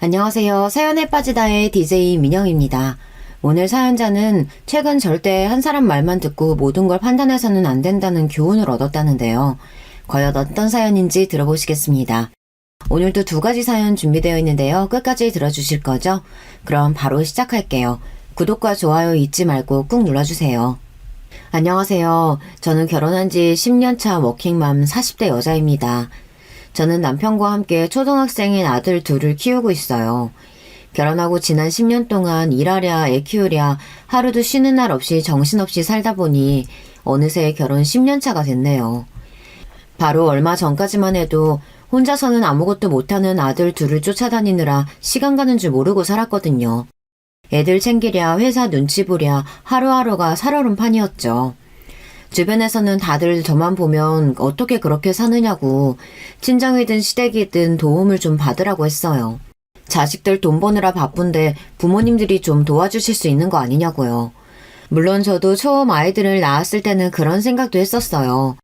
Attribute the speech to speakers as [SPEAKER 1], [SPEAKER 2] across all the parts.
[SPEAKER 1] 안녕하세요. 사연에 빠지다의 DJ 민영입니다. 오늘 사연자는 최근 절대 한 사람 말만 듣고 모든 걸 판단해서는 안 된다는 교훈을 얻었다는데요. 과연 어떤 사연인지 들어보시겠습니다. 오늘도 2가지 사연 준비되어 있는데요. 끝까지 들어주실 거죠? 그럼 바로 시작할게요. 구독과 좋아요 잊지 말고 꾹 눌러주세요. 안녕하세요. 저는 결혼한 지 10년차 워킹맘 40대 여자입니다. 저는 남편과 함께 초등학생인 아들 둘을 키우고 있어요. 결혼하고 지난 10년 동안 일하랴 애 키우랴 하루도 쉬는 날 없이 정신없이 살다 보니 어느새 결혼 10년 차가 됐네요. 바로 얼마 전까지만 해도 혼자서는 아무것도 못하는 아들 둘을 쫓아다니느라 시간 가는 줄 모르고 살았거든요. 애들 챙기랴 회사 눈치 보랴 하루하루가 살얼음판이었죠. 주변에서는 다들 저만 보면 어떻게 그렇게 사느냐고 친정이든 시댁이든 도움을 좀 받으라고 했어요. 자식들 돈 버느라 바쁜데 부모님들이 좀 도와주실 수 있는 거 아니냐고요. 물론 저도 처음 아이들을 낳았을 때는 그런 생각도 했었어요.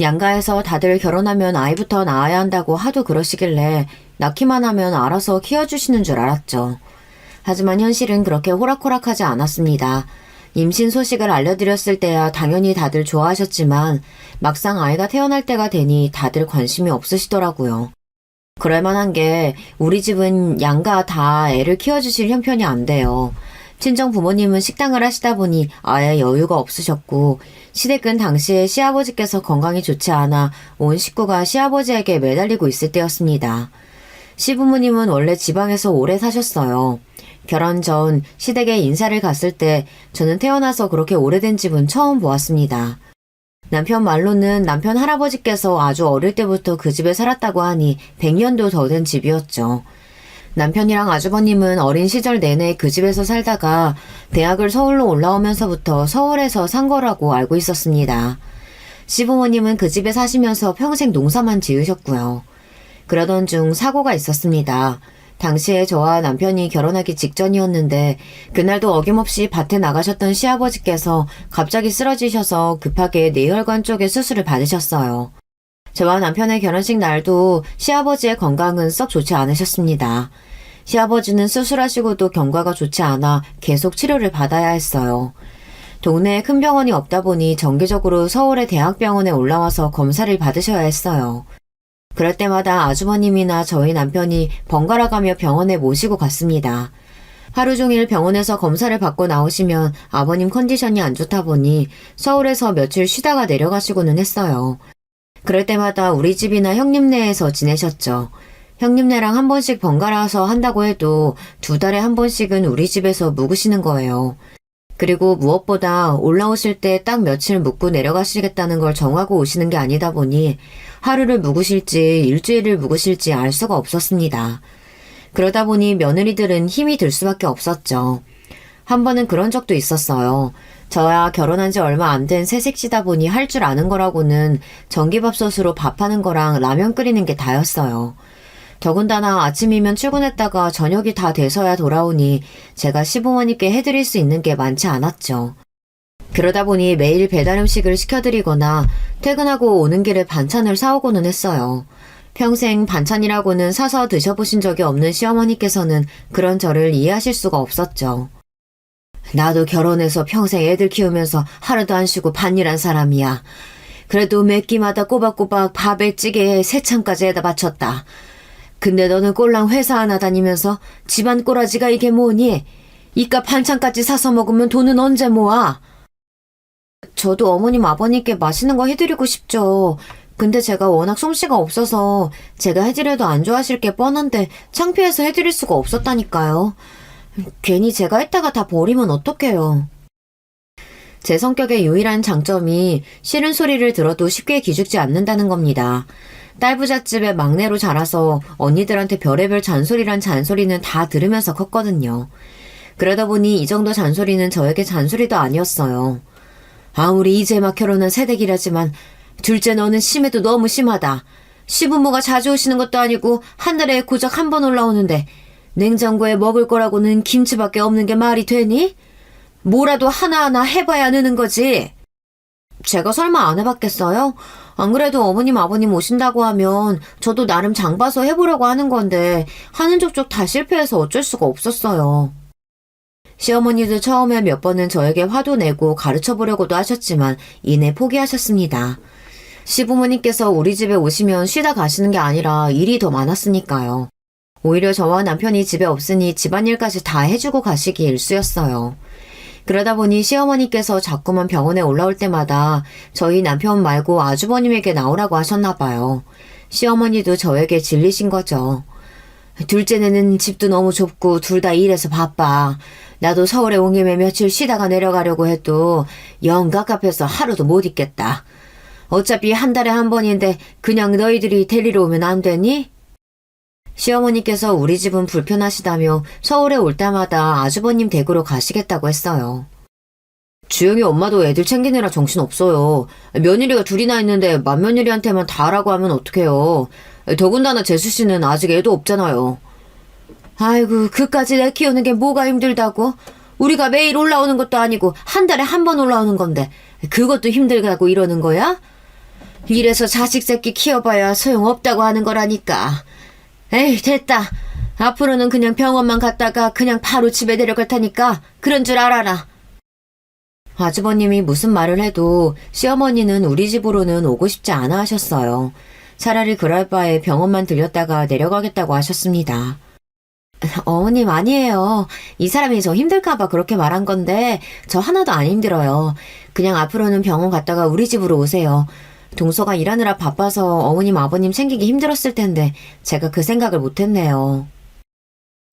[SPEAKER 1] 양가에서 다들 결혼하면 아이부터 낳아야 한다고 하도 그러시길래 낳기만 하면 알아서 키워주시는 줄 알았죠. 하지만 현실은 그렇게 호락호락하지 않았습니다. 임신 소식을 알려드렸을 때야 당연히 다들 좋아하셨지만 막상 아이가 태어날 때가 되니 다들 관심이 없으시더라고요. 그럴만한 게 우리 집은 양가 다 애를 키워주실 형편이 안 돼요. 친정 부모님은 식당을 하시다 보니 아예 여유가 없으셨고 시댁은 당시에 시아버지께서 건강이 좋지 않아 온 식구가 시아버지에게 매달리고 있을 때였습니다. 시부모님은 원래 지방에서 오래 사셨어요. 결혼 전 시댁에 인사를 갔을 때 저는 태어나서 그렇게 오래된 집은 처음 보았습니다. 남편 말로는 남편 할아버지께서 아주 어릴 때부터 그 집에 살았다고 하니 100년도 더 된 집이었죠. 남편이랑 아주버님은 어린 시절 내내 그 집에서 살다가 대학을 서울로 올라오면서부터 서울에서 산 거라고 알고 있었습니다. 시부모님은 그 집에 사시면서 평생 농사만 지으셨고요. 그러던 중 사고가 있었습니다. 당시에 저와 남편이 결혼하기 직전이었는데 그날도 어김없이 밭에 나가셨던 시아버지께서 갑자기 쓰러지셔서 급하게 뇌혈관 쪽에 수술을 받으셨어요. 저와 남편의 결혼식 날도 시아버지의 건강은 썩 좋지 않으셨습니다. 시아버지는 수술하시고도 경과가 좋지 않아 계속 치료를 받아야 했어요. 동네에 큰 병원이 없다 보니 정기적으로 서울의 대학병원에 올라와서 검사를 받으셔야 했어요. 그럴 때마다 아주버님이나 저희 남편이 번갈아 가며 병원에 모시고 갔습니다. 하루 종일 병원에서 검사를 받고 나오시면 아버님 컨디션이 안 좋다 보니 서울에서 며칠 쉬다가 내려가시고는 했어요. 그럴 때마다 우리 집이나 형님네에서 지내셨죠. 형님네랑 한 번씩 번갈아서 한다고 해도 2달에 한 번씩은 우리 집에서 묵으시는 거예요. 그리고 무엇보다 올라오실 때 딱 며칠 묵고 내려가시겠다는 걸 정하고 오시는 게 아니다 보니 하루를 묵으실지 일주일을 묵으실지 알 수가 없었습니다. 그러다 보니 며느리들은 힘이 들 수밖에 없었죠. 한 번은 그런 적도 있었어요. 저야 결혼한 지 얼마 안 된 새색시다 보니 할 줄 아는 거라고는 전기밥솥으로 밥하는 거랑 라면 끓이는 게 다였어요. 더군다나 아침이면 출근했다가 저녁이 다 돼서야 돌아오니 제가 시부모님께 해드릴 수 있는 게 많지 않았죠. 그러다 보니 매일 배달 음식을 시켜드리거나 퇴근하고 오는 길에 반찬을 사오고는 했어요. 평생 반찬이라고는 사서 드셔보신 적이 없는 시어머니께서는 그런 저를 이해하실 수가 없었죠. 나도 결혼해서 평생 애들 키우면서 하루도 안 쉬고 밭일한 사람이야. 그래도 몇 끼마다 꼬박꼬박 밥에 찌개에 새참까지 해다 바쳤다. 근데 너는 꼴랑 회사 하나 다니면서 집안 꼬라지가 이게 뭐니? 이깟 반찬까지 사서 먹으면 돈은 언제 모아? 저도 어머님 아버님께 맛있는 거 해드리고 싶죠. 근데 제가 워낙 솜씨가 없어서 제가 해드려도 안 좋아하실 게 뻔한데 창피해서 해드릴 수가 없었다니까요. 괜히 제가 했다가 다 버리면 어떡해요. 제 성격의 유일한 장점이 싫은 소리를 들어도 쉽게 기죽지 않는다는 겁니다. 딸부잣집의 막내로 자라서 언니들한테 별의별 잔소리란 잔소리는 다 들으면서 컸거든요. 그러다 보니 이 정도 잔소리는 저에게 잔소리도 아니었어요. 아무리 이제 막 결혼한 새댁이라지만 둘째 너는 심해도 너무 심하다. 시부모가 자주 오시는 것도 아니고 한 달에 고작 한 번 올라오는데 냉장고에 먹을 거라고는 김치밖에 없는 게 말이 되니? 뭐라도 하나하나 해봐야 느는 거지. 제가 설마 안 해봤겠어요? 안 그래도 어머님 아버님 오신다고 하면 저도 나름 장 봐서 해보려고 하는 건데 하는 족족 다 실패해서 어쩔 수가 없었어요. 시어머니도 처음에 몇 번은 저에게 화도 내고 가르쳐보려고도 하셨지만 이내 포기하셨습니다. 시부모님께서 우리 집에 오시면 쉬다 가시는 게 아니라 일이 더 많았으니까요. 오히려 저와 남편이 집에 없으니 집안일까지 다 해주고 가시기 일쑤였어요. 그러다 보니 시어머니께서 자꾸만 병원에 올라올 때마다 저희 남편 말고 아주버님에게 나오라고 하셨나 봐요. 시어머니도 저에게 질리신 거죠. 둘째는 집도 너무 좁고 둘 다 일해서 바빠. 나도 서울에 온 김에 며칠 쉬다가 내려가려고 해도 영 갑갑해서 하루도 못 있겠다. 어차피 한 달에 한 번인데 그냥 너희들이 데리러 오면 안 되니? 시어머니께서 우리 집은 불편하시다며 서울에 올 때마다 아주버님 댁으로 가시겠다고 했어요. 주영이 엄마도 애들 챙기느라 정신없어요. 며느리가 둘이나 있는데 맏며느리한테만 다 하라고 하면 어떡해요. 더군다나 재수씨는 아직 애도 없잖아요. 아이고, 그까지 애 키우는 게 뭐가 힘들다고? 우리가 매일 올라오는 것도 아니고 한 달에 한 번 올라오는 건데 그것도 힘들다고 이러는 거야? 이래서 자식 새끼 키워봐야 소용없다고 하는 거라니까. 에이, 됐다. 앞으로는 그냥 병원만 갔다가 그냥 바로 집에 데려갈 테니까 그런 줄 알아라. 아주버님이 무슨 말을 해도 시어머니는 우리 집으로는 오고 싶지 않아 하셨어요. 차라리 그럴 바에 병원만 들렸다가 내려가겠다고 하셨습니다. 어머님 아니에요. 이 사람이 저 힘들까봐 그렇게 말한 건데 저 하나도 안 힘들어요. 그냥 앞으로는 병원 갔다가 우리 집으로 오세요. 동서가 일하느라 바빠서 어머님 아버님 챙기기 힘들었을 텐데 제가 그 생각을 못했네요.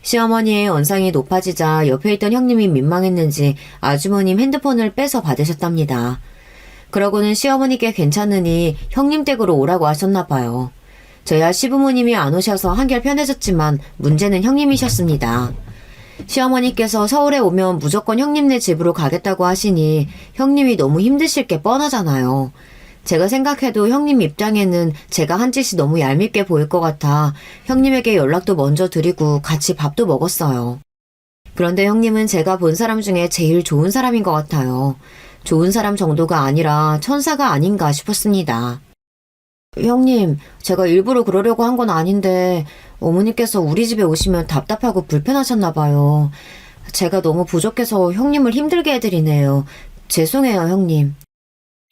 [SPEAKER 1] 시어머니의 언상이 높아지자 옆에 있던 형님이 민망했는지 아주머님 핸드폰을 빼서 받으셨답니다. 그러고는 시어머니께 괜찮으니 형님 댁으로 오라고 하셨나 봐요. 저야 시부모님이 안 오셔서 한결 편해졌지만 문제는 형님이셨습니다. 시어머니께서 서울에 오면 무조건 형님네 집으로 가겠다고 하시니 형님이 너무 힘드실 게 뻔하잖아요. 제가 생각해도 형님 입장에는 제가 한 짓이 너무 얄밉게 보일 것 같아 형님에게 연락도 먼저 드리고 같이 밥도 먹었어요. 그런데 형님은 제가 본 사람 중에 제일 좋은 사람인 것 같아요. 좋은 사람 정도가 아니라 천사가 아닌가 싶었습니다. 형님, 제가 일부러 그러려고 한 건 아닌데 어머니께서 우리 집에 오시면 답답하고 불편하셨나 봐요. 제가 너무 부족해서 형님을 힘들게 해드리네요. 죄송해요, 형님.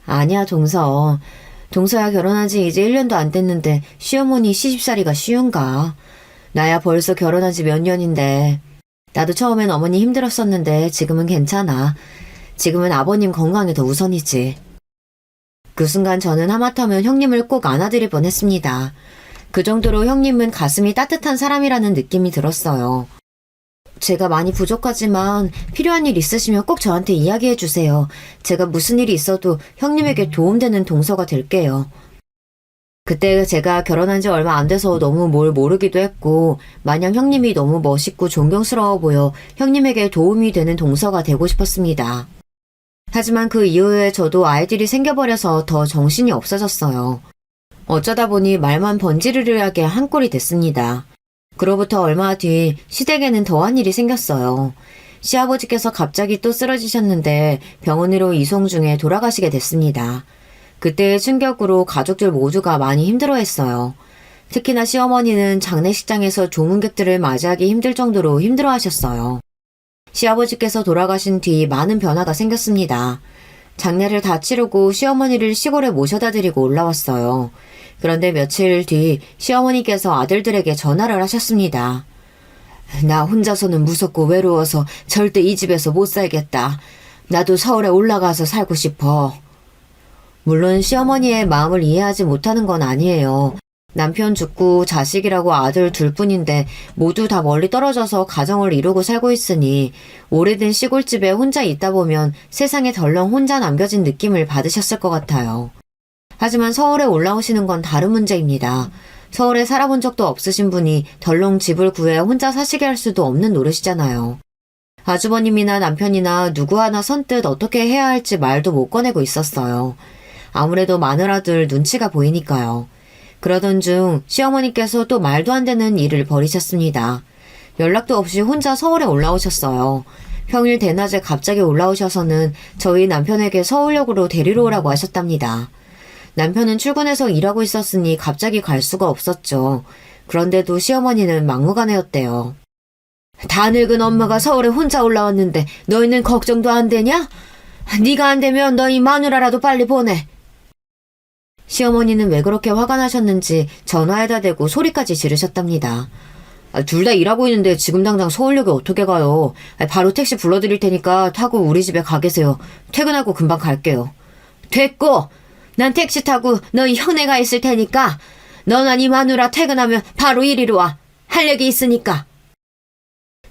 [SPEAKER 1] 아니야, 동서. 동서야 결혼한 지 이제 1년도 안 됐는데 시어머니 시집살이가 쉬운가? 나야 벌써 결혼한 지 몇 년인데. 나도 처음엔 어머니 힘들었었는데 지금은 괜찮아. 지금은 아버님 건강이 더 우선이지. 그 순간 저는 하마터면 형님을 꼭 안아드릴 뻔했습니다. 그 정도로 형님은 가슴이 따뜻한 사람이라는 느낌이 들었어요. 제가 많이 부족하지만 필요한 일 있으시면 꼭 저한테 이야기해 주세요. 제가 무슨 일이 있어도 형님에게 도움되는 동서가 될게요. 그때 제가 결혼한 지 얼마 안 돼서 너무 뭘 모르기도 했고 마냥 형님이 너무 멋있고 존경스러워 보여 형님에게 도움이 되는 동서가 되고 싶었습니다. 하지만 그 이후에 저도 아이들이 생겨버려서 더 정신이 없어졌어요. 어쩌다 보니 말만 번지르르하게 한 꼴이 됐습니다. 그로부터 얼마 뒤 시댁에는 더한 일이 생겼어요. 시아버지께서 갑자기 또 쓰러지셨는데 병원으로 이송 중에 돌아가시게 됐습니다. 그때의 충격으로 가족들 모두가 많이 힘들어했어요. 특히나 시어머니는 장례식장에서 조문객들을 맞이하기 힘들 정도로 힘들어하셨어요. 시아버지께서 돌아가신 뒤 많은 변화가 생겼습니다. 장례를 다 치르고 시어머니를 시골에 모셔다 드리고 올라왔어요. 그런데 며칠 뒤 시어머니께서 아들들에게 전화를 하셨습니다. 나 혼자서는 무섭고 외로워서 절대 이 집에서 못 살겠다. 나도 서울에 올라가서 살고 싶어. 물론 시어머니의 마음을 이해하지 못하는 건 아니에요. 남편 죽고 자식이라고 아들 둘뿐인데 모두 다 멀리 떨어져서 가정을 이루고 살고 있으니 오래된 시골집에 혼자 있다 보면 세상에 덜렁 혼자 남겨진 느낌을 받으셨을 것 같아요. 하지만 서울에 올라오시는 건 다른 문제입니다. 서울에 살아본 적도 없으신 분이 덜렁 집을 구해 혼자 사시게 할 수도 없는 노릇이잖아요. 아주버님이나 남편이나 누구 하나 선뜻 어떻게 해야 할지 말도 못 꺼내고 있었어요. 아무래도 마누라들 눈치가 보이니까요. 그러던 중 시어머니께서 또 말도 안 되는 일을 벌이셨습니다. 연락도 없이 혼자 서울에 올라오셨어요. 평일 대낮에 갑자기 올라오셔서는 저희 남편에게 서울역으로 데리러 오라고 하셨답니다. 남편은 출근해서 일하고 있었으니 갑자기 갈 수가 없었죠. 그런데도 시어머니는 막무가내였대요. 다 늙은 엄마가 서울에 혼자 올라왔는데 너희는 걱정도 안 되냐? 네가 안 되면 너희 마누라라도 빨리 보내. 시어머니는 왜 그렇게 화가 나셨는지 전화에다 대고 소리까지 지르셨답니다. 둘 다 일하고 있는데 지금 당장 서울역에 어떻게 가요? 바로 택시 불러드릴 테니까 타고 우리 집에 가 계세요. 퇴근하고 금방 갈게요. 됐고! 난 택시 타고 너희 형네가 있을 테니까 너나 네 마누라 퇴근하면 바로 이리로 와. 할 얘기 있으니까.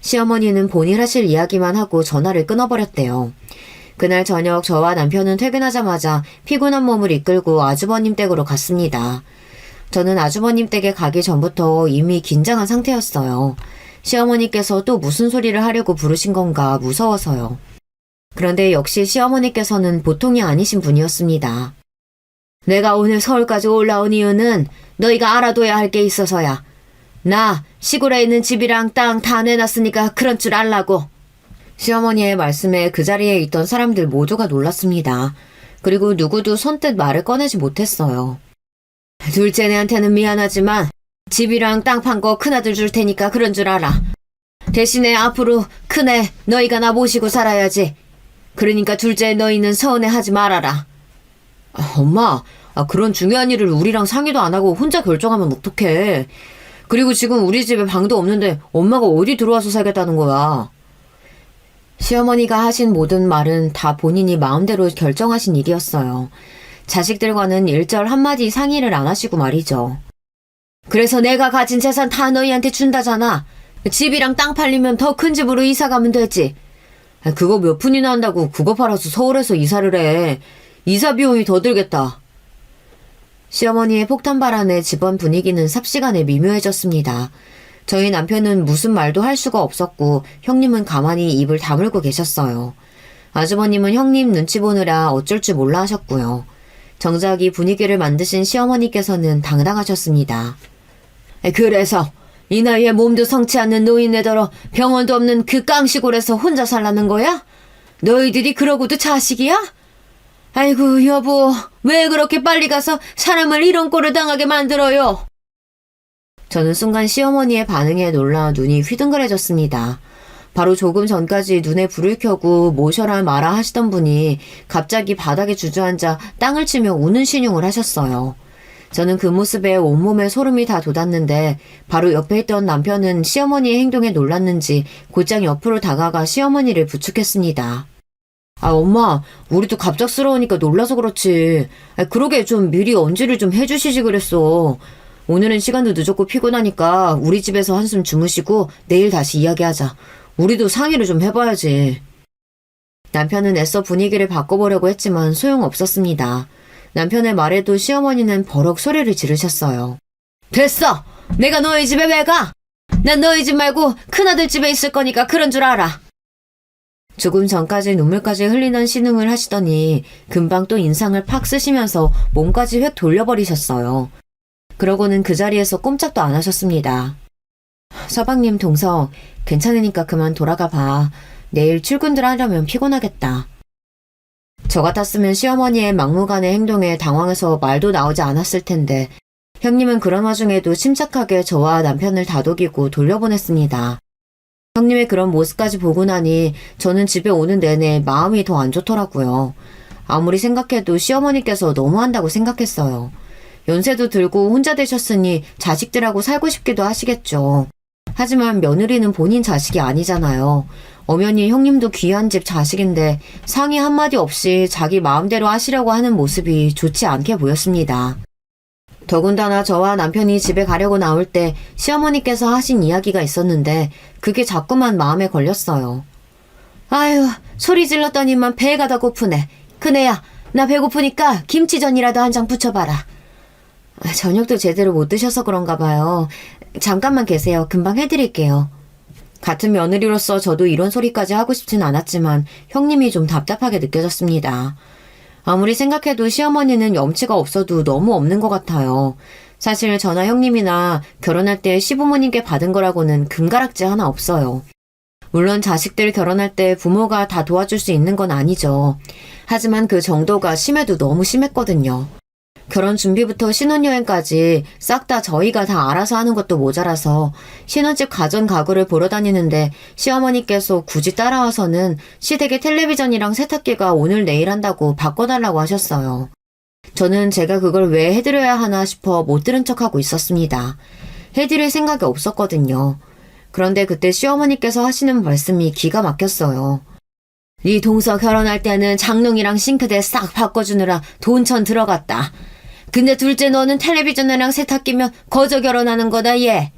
[SPEAKER 1] 시어머니는 본인 하실 이야기만 하고 전화를 끊어버렸대요. 그날 저녁 저와 남편은 퇴근하자마자 피곤한 몸을 이끌고 아주버님 댁으로 갔습니다. 저는 아주버님 댁에 가기 전부터 이미 긴장한 상태였어요. 시어머니께서 또 무슨 소리를 하려고 부르신 건가 무서워서요. 그런데 역시 시어머니께서는 보통이 아니신 분이었습니다. 내가 오늘 서울까지 올라온 이유는 너희가 알아둬야 할 게 있어서야. 나 시골에 있는 집이랑 땅 다 내놨으니까 그런 줄 알라고. 시어머니의 말씀에 그 자리에 있던 사람들 모두가 놀랐습니다. 그리고 누구도 손뜻 말을 꺼내지 못했어요. 둘째네한테는 미안하지만 집이랑 땅 판 거 큰아들 줄 테니까 그런 줄 알아. 대신에 앞으로 큰애 너희가 나 모시고 살아야지. 그러니까 둘째 너희는 서운해하지 말아라. 엄마, 그런 중요한 일을 우리랑 상의도 안 하고 혼자 결정하면 어떡해. 그리고 지금 우리 집에 방도 없는데 엄마가 어디 들어와서 살겠다는 거야. 시어머니가 하신 모든 말은 다 본인이 마음대로 결정하신 일이었어요. 자식들과는 일절 한마디 상의를 안 하시고 말이죠. 그래서 내가 가진 재산 다 너희한테 준다잖아. 집이랑 땅 팔리면 더 큰 집으로 이사 가면 되지. 그거 몇 푼이나 한다고 그거 팔아서 서울에서 이사를 해. 이사 비용이 더 들겠다. 시어머니의 폭탄 발언에 집안 분위기는 삽시간에 미묘해졌습니다. 저희 남편은 무슨 말도 할 수가 없었고 형님은 가만히 입을 다물고 계셨어요. 아주버님은 형님 눈치 보느라 어쩔 줄 몰라 하셨고요. 정작 이 분위기를 만드신 시어머니께서는 당당하셨습니다. 그래서 이 나이에 몸도 성치 않는 노인네더러 병원도 없는 그 깡시골에서 혼자 살라는 거야? 너희들이 그러고도 자식이야? 아이고 여보, 왜 그렇게 빨리 가서 사람을 이런 꼴을 당하게 만들어요? 저는 순간 시어머니의 반응에 놀라 눈이 휘둥그레졌습니다. 바로 조금 전까지 눈에 불을 켜고 모셔라 마라 하시던 분이 갑자기 바닥에 주저앉아 땅을 치며 우는 신용을 하셨어요. 저는 그 모습에 온몸에 소름이 다 돋았는데 바로 옆에 있던 남편은 시어머니의 행동에 놀랐는지 곧장 옆으로 다가가 시어머니를 부축했습니다. 엄마, 우리도 갑작스러우니까 놀라서 그렇지. 그러게 좀 미리 언지를 좀 해주시지 그랬어. 오늘은 시간도 늦었고 피곤하니까 우리 집에서 한숨 주무시고 내일 다시 이야기하자. 우리도 상의를 좀 해봐야지. 남편은 애써 분위기를 바꿔보려고 했지만 소용없었습니다. 남편의 말에도 시어머니는 버럭 소리를 지르셨어요. 됐어! 내가 너희 집에 왜 가? 난 너희 집 말고 큰아들 집에 있을 거니까 그런 줄 알아. 조금 전까지 눈물까지 흘리는 신음을 하시더니 금방 또 인상을 팍 쓰시면서 몸까지 획 돌려버리셨어요. 그러고는 그 자리에서 꼼짝도 안 하셨습니다. 서방님 동서, 괜찮으니까 그만 돌아가 봐. 내일 출근들 하려면 피곤하겠다. 저 같았으면 시어머니의 막무가내 행동에 당황해서 말도 나오지 않았을 텐데 형님은 그런 와중에도 침착하게 저와 남편을 다독이고 돌려보냈습니다. 형님의 그런 모습까지 보고 나니 저는 집에 오는 내내 마음이 더 안 좋더라고요. 아무리 생각해도 시어머니께서 너무한다고 생각했어요. 연세도 들고 혼자 되셨으니 자식들하고 살고 싶기도 하시겠죠. 하지만 며느리는 본인 자식이 아니잖아요. 엄연히 형님도 귀한 집 자식인데 상의 한마디 없이 자기 마음대로 하시려고 하는 모습이 좋지 않게 보였습니다. 더군다나 저와 남편이 집에 가려고 나올 때 시어머니께서 하신 이야기가 있었는데 그게 자꾸만 마음에 걸렸어요. 아유, 소리 질렀더니만 배가 더 고프네. 큰애야, 나 배고프니까 김치전이라도 한 장 부쳐봐라. 저녁도 제대로 못 드셔서 그런가 봐요. 잠깐만 계세요. 금방 해드릴게요. 같은 며느리로서 저도 이런 소리까지 하고 싶진 않았지만 형님이 좀 답답하게 느껴졌습니다. 아무리 생각해도 시어머니는 염치가 없어도 너무 없는 것 같아요. 사실 저나 형님이나 결혼할 때 시부모님께 받은 거라고는 금가락지 하나 없어요. 물론 자식들 결혼할 때 부모가 다 도와줄 수 있는 건 아니죠. 하지만 그 정도가 심해도 너무 심했거든요. 결혼 준비부터 신혼여행까지 싹 다 저희가 다 알아서 하는 것도 모자라서 신혼집 가전 가구를 보러 다니는데 시어머니께서 굳이 따라와서는 시댁에 텔레비전이랑 세탁기가 오늘 내일 한다고 바꿔달라고 하셨어요. 저는 제가 그걸 왜 해드려야 하나 싶어 못 들은 척하고 있었습니다. 해드릴 생각이 없었거든요. 그런데 그때 시어머니께서 하시는 말씀이 기가 막혔어요. 네 동서 결혼할 때는 장롱이랑 싱크대 싹 바꿔주느라 돈천 들어갔다. 근데 둘째 너는 텔레비전이랑 세탁기면 거저 결혼하는 거다 얘.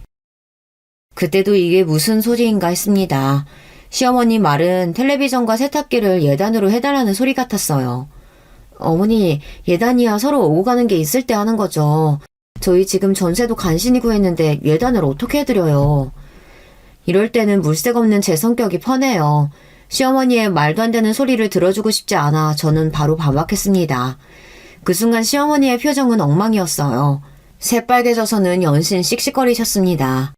[SPEAKER 1] 그때도 이게 무슨 소리인가 했습니다. 시어머니 말은 텔레비전과 세탁기를 예단으로 해달라는 소리 같았어요. 어머니, 예단이야 서로 오고 가는 게 있을 때 하는 거죠. 저희 지금 전세도 간신히 구했는데 예단을 어떻게 해드려요. 이럴 때는 물색 없는 제 성격이 편해요. 시어머니의 말도 안 되는 소리를 들어주고 싶지 않아 저는 바로 반박했습니다. 그 순간 시어머니의 표정은 엉망이었어요. 새빨개져서는 연신 씩씩거리셨습니다.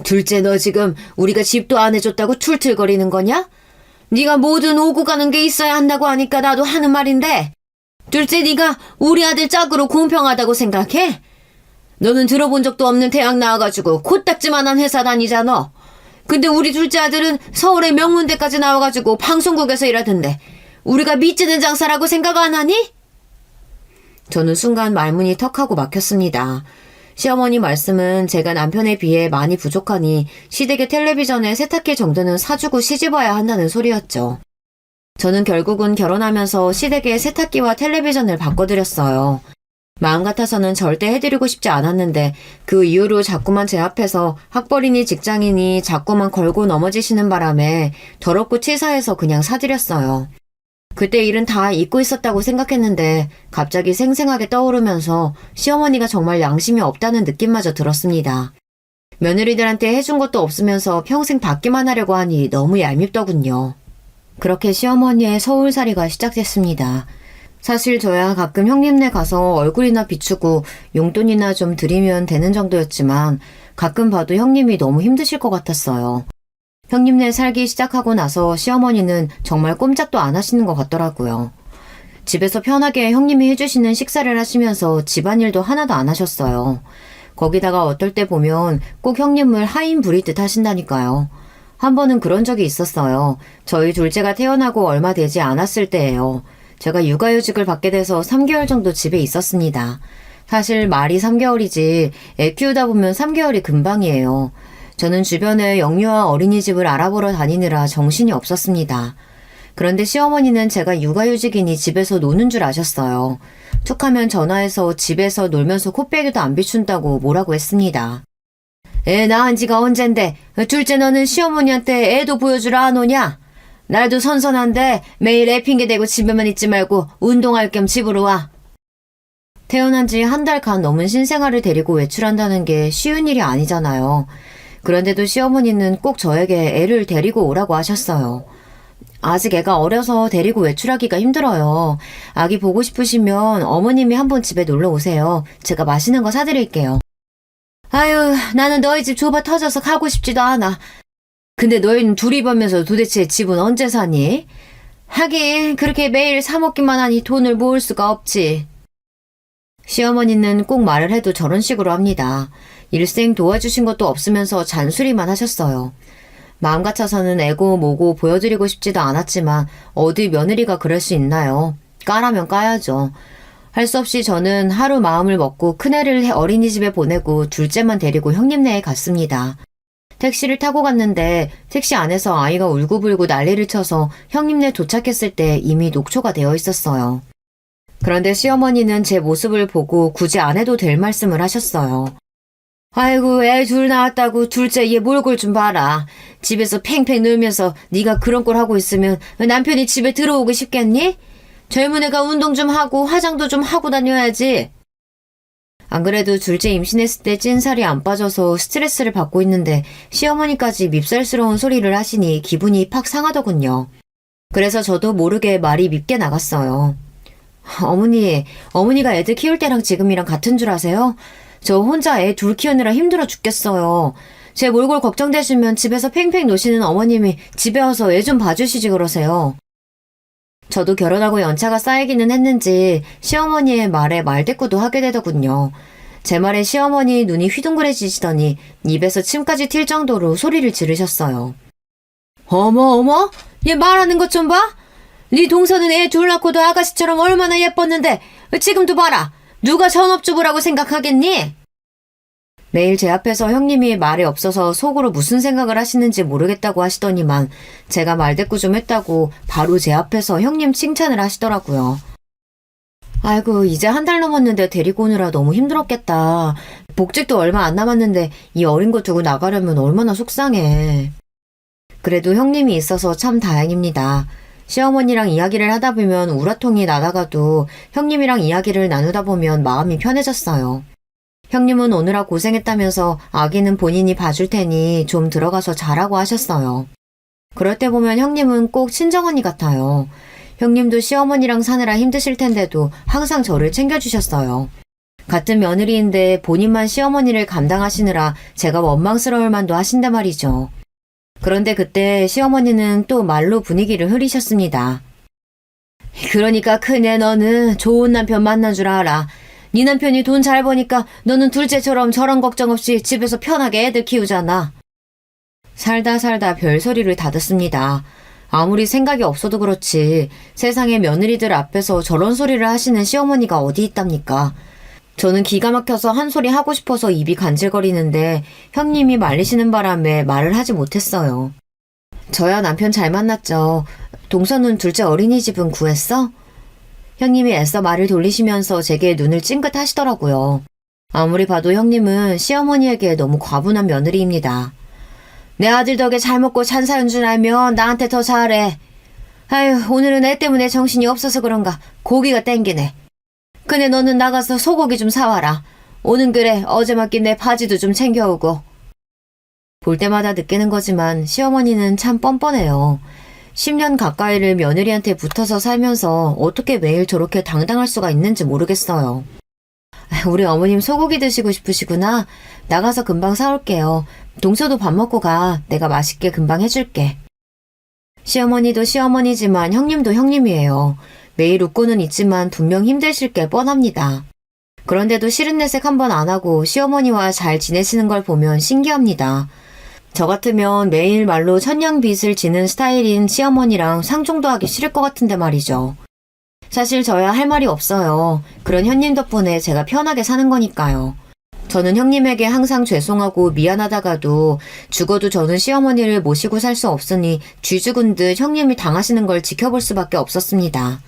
[SPEAKER 1] 둘째 너 지금 우리가 집도 안 해줬다고 툴툴거리는 거냐? 네가 뭐든 오고 가는 게 있어야 한다고 하니까 나도 하는 말인데 둘째 네가 우리 아들 짝으로 공평하다고 생각해? 너는 들어본 적도 없는 대학 나와가지고 코딱지만한 회사 다니잖아. 근데 우리 둘째 아들은 서울의 명문대까지 나와가지고 방송국에서 일하던데 우리가 미치는 장사라고 생각 안 하니? 저는 순간 말문이 턱하고 막혔습니다. 시어머니 말씀은 제가 남편에 비해 많이 부족하니 시댁의 텔레비전에 세탁기 정도는 사주고 시집와야 한다는 소리였죠. 저는 결국은 결혼하면서 시댁에 세탁기와 텔레비전을 바꿔드렸어요. 마음 같아서는 절대 해드리고 싶지 않았는데 그 이후로 자꾸만 제 앞에서 학벌이니 직장인이 자꾸만 걸고 넘어지시는 바람에 더럽고 치사해서 그냥 사드렸어요. 그때 일은 다 잊고 있었다고 생각했는데 갑자기 생생하게 떠오르면서 시어머니가 정말 양심이 없다는 느낌마저 들었습니다. 며느리들한테 해준 것도 없으면서 평생 받기만 하려고 하니 너무 얄밉더군요. 그렇게 시어머니의 서울살이가 시작됐습니다. 사실 저야 가끔 형님네 가서 얼굴이나 비추고 용돈이나 좀 드리면 되는 정도였지만 가끔 봐도 형님이 너무 힘드실 것 같았어요. 형님네 살기 시작하고 나서 시어머니는 정말 꼼짝도 안 하시는 것 같더라고요. 집에서 편하게 형님이 해주시는 식사를 하시면서 집안일도 하나도 안 하셨어요. 거기다가 어떨 때 보면 꼭 형님을 하인 부리듯 하신다니까요. 한 번은 그런 적이 있었어요. 저희 둘째가 태어나고 얼마 되지 않았을 때예요. 제가 육아휴직을 받게 돼서 3개월 정도 집에 있었습니다. 사실 말이 3개월이지 애 키우다 보면 3개월이 금방이에요. 저는 주변에 영유아 어린이집을 알아보러 다니느라 정신이 없었습니다. 그런데 시어머니는 제가 육아휴직이니 집에서 노는 줄 아셨어요. 툭하면 전화해서 집에서 놀면서 코빼기도 안 비춘다고 뭐라고 했습니다. 애 낳은 지가 언젠데 둘째 너는 시어머니한테 애도 보여주라 안 오냐? 날도 선선한데 매일 애 핑계대고 집에만 있지 말고 운동할 겸 집으로 와. 태어난 지 한 달 간 넘은 신생아를 데리고 외출한다는 게 쉬운 일이 아니잖아요. 그런데도 시어머니는 꼭 저에게 애를 데리고 오라고 하셨어요. 아직 애가 어려서 데리고 외출하기가 힘들어요. 아기 보고 싶으시면 어머님이 한번 집에 놀러 오세요. 제가 맛있는 거 사드릴게요. 아유, 나는 너희 집 좁아 터져서 가고 싶지도 않아. 근데 너희는 둘이 벌면서 도대체 집은 언제 사니? 하긴 그렇게 매일 사 먹기만 하니 돈을 모을 수가 없지. 시어머니는 꼭 말을 해도 저런 식으로 합니다. 일생 도와주신 것도 없으면서 잔소리만 하셨어요. 마음 같아서는 애고 뭐고 보여드리고 싶지도 않았지만 어디 며느리가 그럴 수 있나요? 까라면 까야죠. 할 수 없이 저는 하루 마음을 먹고 큰애를 어린이집에 보내고 둘째만 데리고 형님네에 갔습니다. 택시를 타고 갔는데 택시 안에서 아이가 울고불고 난리를 쳐서 형님네 도착했을 때 이미 녹초가 되어 있었어요. 그런데 시어머니는 제 모습을 보고 굳이 안 해도 될 말씀을 하셨어요. 아이고 애 둘 낳았다고 둘째 얘 몰골 좀 봐라. 집에서 팽팽 놀면서 네가 그런 꼴 하고 있으면 남편이 집에 들어오기 쉽겠니? 젊은 애가 운동 좀 하고 화장도 좀 하고 다녀야지. 안 그래도 둘째 임신했을 때 찐살이 안 빠져서 스트레스를 받고 있는데 시어머니까지 밉살스러운 소리를 하시니 기분이 팍 상하더군요. 그래서 저도 모르게 말이 밉게 나갔어요. 어머니가 애들 키울 때랑 지금이랑 같은 줄 아세요? 저 혼자 애 둘 키우느라 힘들어 죽겠어요. 제 몰골 걱정되시면 집에서 팽팽 노시는 어머님이 집에 와서 애 좀 봐주시지 그러세요. 저도 결혼하고 연차가 쌓이기는 했는지 시어머니의 말에 말대꾸도 하게 되더군요. 제 말에 시어머니 눈이 휘둥그레지시더니 입에서 침까지 튈 정도로 소리를 지르셨어요. 어머, 얘 말하는 것 좀 봐? 네 동서는 애 둘 낳고도 아가씨처럼 얼마나 예뻤는데 지금도 봐라. 누가 전업주부라고 생각하겠니? 매일 제 앞에서 형님이 말이 없어서 속으로 무슨 생각을 하시는지 모르겠다고 하시더니만 제가 말대꾸 좀 했다고 바로 제 앞에서 형님 칭찬을 하시더라고요. 아이고, 이제 한 달 넘었는데 데리고 오느라 너무 힘들었겠다. 복직도 얼마 안 남았는데 이 어린 거 두고 나가려면 얼마나 속상해. 그래도 형님이 있어서 참 다행입니다. 시어머니랑 이야기를 하다 보면 우라통이 나다가도 형님이랑 이야기를 나누다 보면 마음이 편해졌어요. 형님은 오느라 고생했다면서 아기는 본인이 봐줄 테니 좀 들어가서 자라고 하셨어요. 그럴 때 보면 형님은 꼭 친정언니 같아요. 형님도 시어머니랑 사느라 힘드실 텐데도 항상 저를 챙겨주셨어요. 같은 며느리인데 본인만 시어머니를 감당하시느라 제가 원망스러울 만도 하신데 말이죠. 그런데 그때 시어머니는 또 말로 분위기를 흐리셨습니다. 그러니까 큰애 너는 좋은 남편 만난 줄 알아. 네 남편이 돈 잘 버니까 너는 둘째처럼 저런 걱정 없이 집에서 편하게 애들 키우잖아. 살다 별소리를 다 듣습니다. 아무리 생각이 없어도 그렇지 세상에 며느리들 앞에서 저런 소리를 하시는 시어머니가 어디 있답니까? 저는 기가 막혀서 한 소리 하고 싶어서 입이 간질거리는데 형님이 말리시는 바람에 말을 하지 못했어요. 저야 남편 잘 만났죠. 동서는 둘째 어린이집은 구했어? 형님이 애써 말을 돌리시면서 제게 눈을 찡긋하시더라고요. 아무리 봐도 형님은 시어머니에게 너무 과분한 며느리입니다. 내 아들 덕에 잘 먹고 잘 사는 줄 알면 나한테 더 잘해. 아휴, 오늘은 애 때문에 정신이 없어서 그런가 고기가 땡기네. 근데 너는 나가서 소고기 좀 사와라. 오는 길에 어제 맡긴 내 바지도 좀 챙겨오고. 볼 때마다 느끼는 거지만 시어머니는 참 뻔뻔해요. 10년 가까이를 며느리한테 붙어서 살면서 어떻게 매일 저렇게 당당할 수가 있는지 모르겠어요. 우리 어머님 소고기 드시고 싶으시구나. 나가서 금방 사올게요. 동서도 밥 먹고 가. 내가 맛있게 금방 해줄게. 시어머니도 시어머니지만 형님도 형님이에요. 매일 웃고는 있지만 분명 힘드실 게 뻔합니다. 그런데도 싫은 내색 한 번 안 하고 시어머니와 잘 지내시는 걸 보면 신기합니다. 저 같으면 매일 말로 천냥빚을 지는 스타일인 시어머니랑 상종도 하기 싫을 것 같은데 말이죠. 사실 저야 할 말이 없어요. 그런 형님 덕분에 제가 편하게 사는 거니까요. 저는 형님에게 항상 죄송하고 미안하다가도 죽어도 저는 시어머니를 모시고 살 수 없으니 쥐 죽은 듯 형님이 당하시는 걸 지켜볼 수밖에 없었습니다.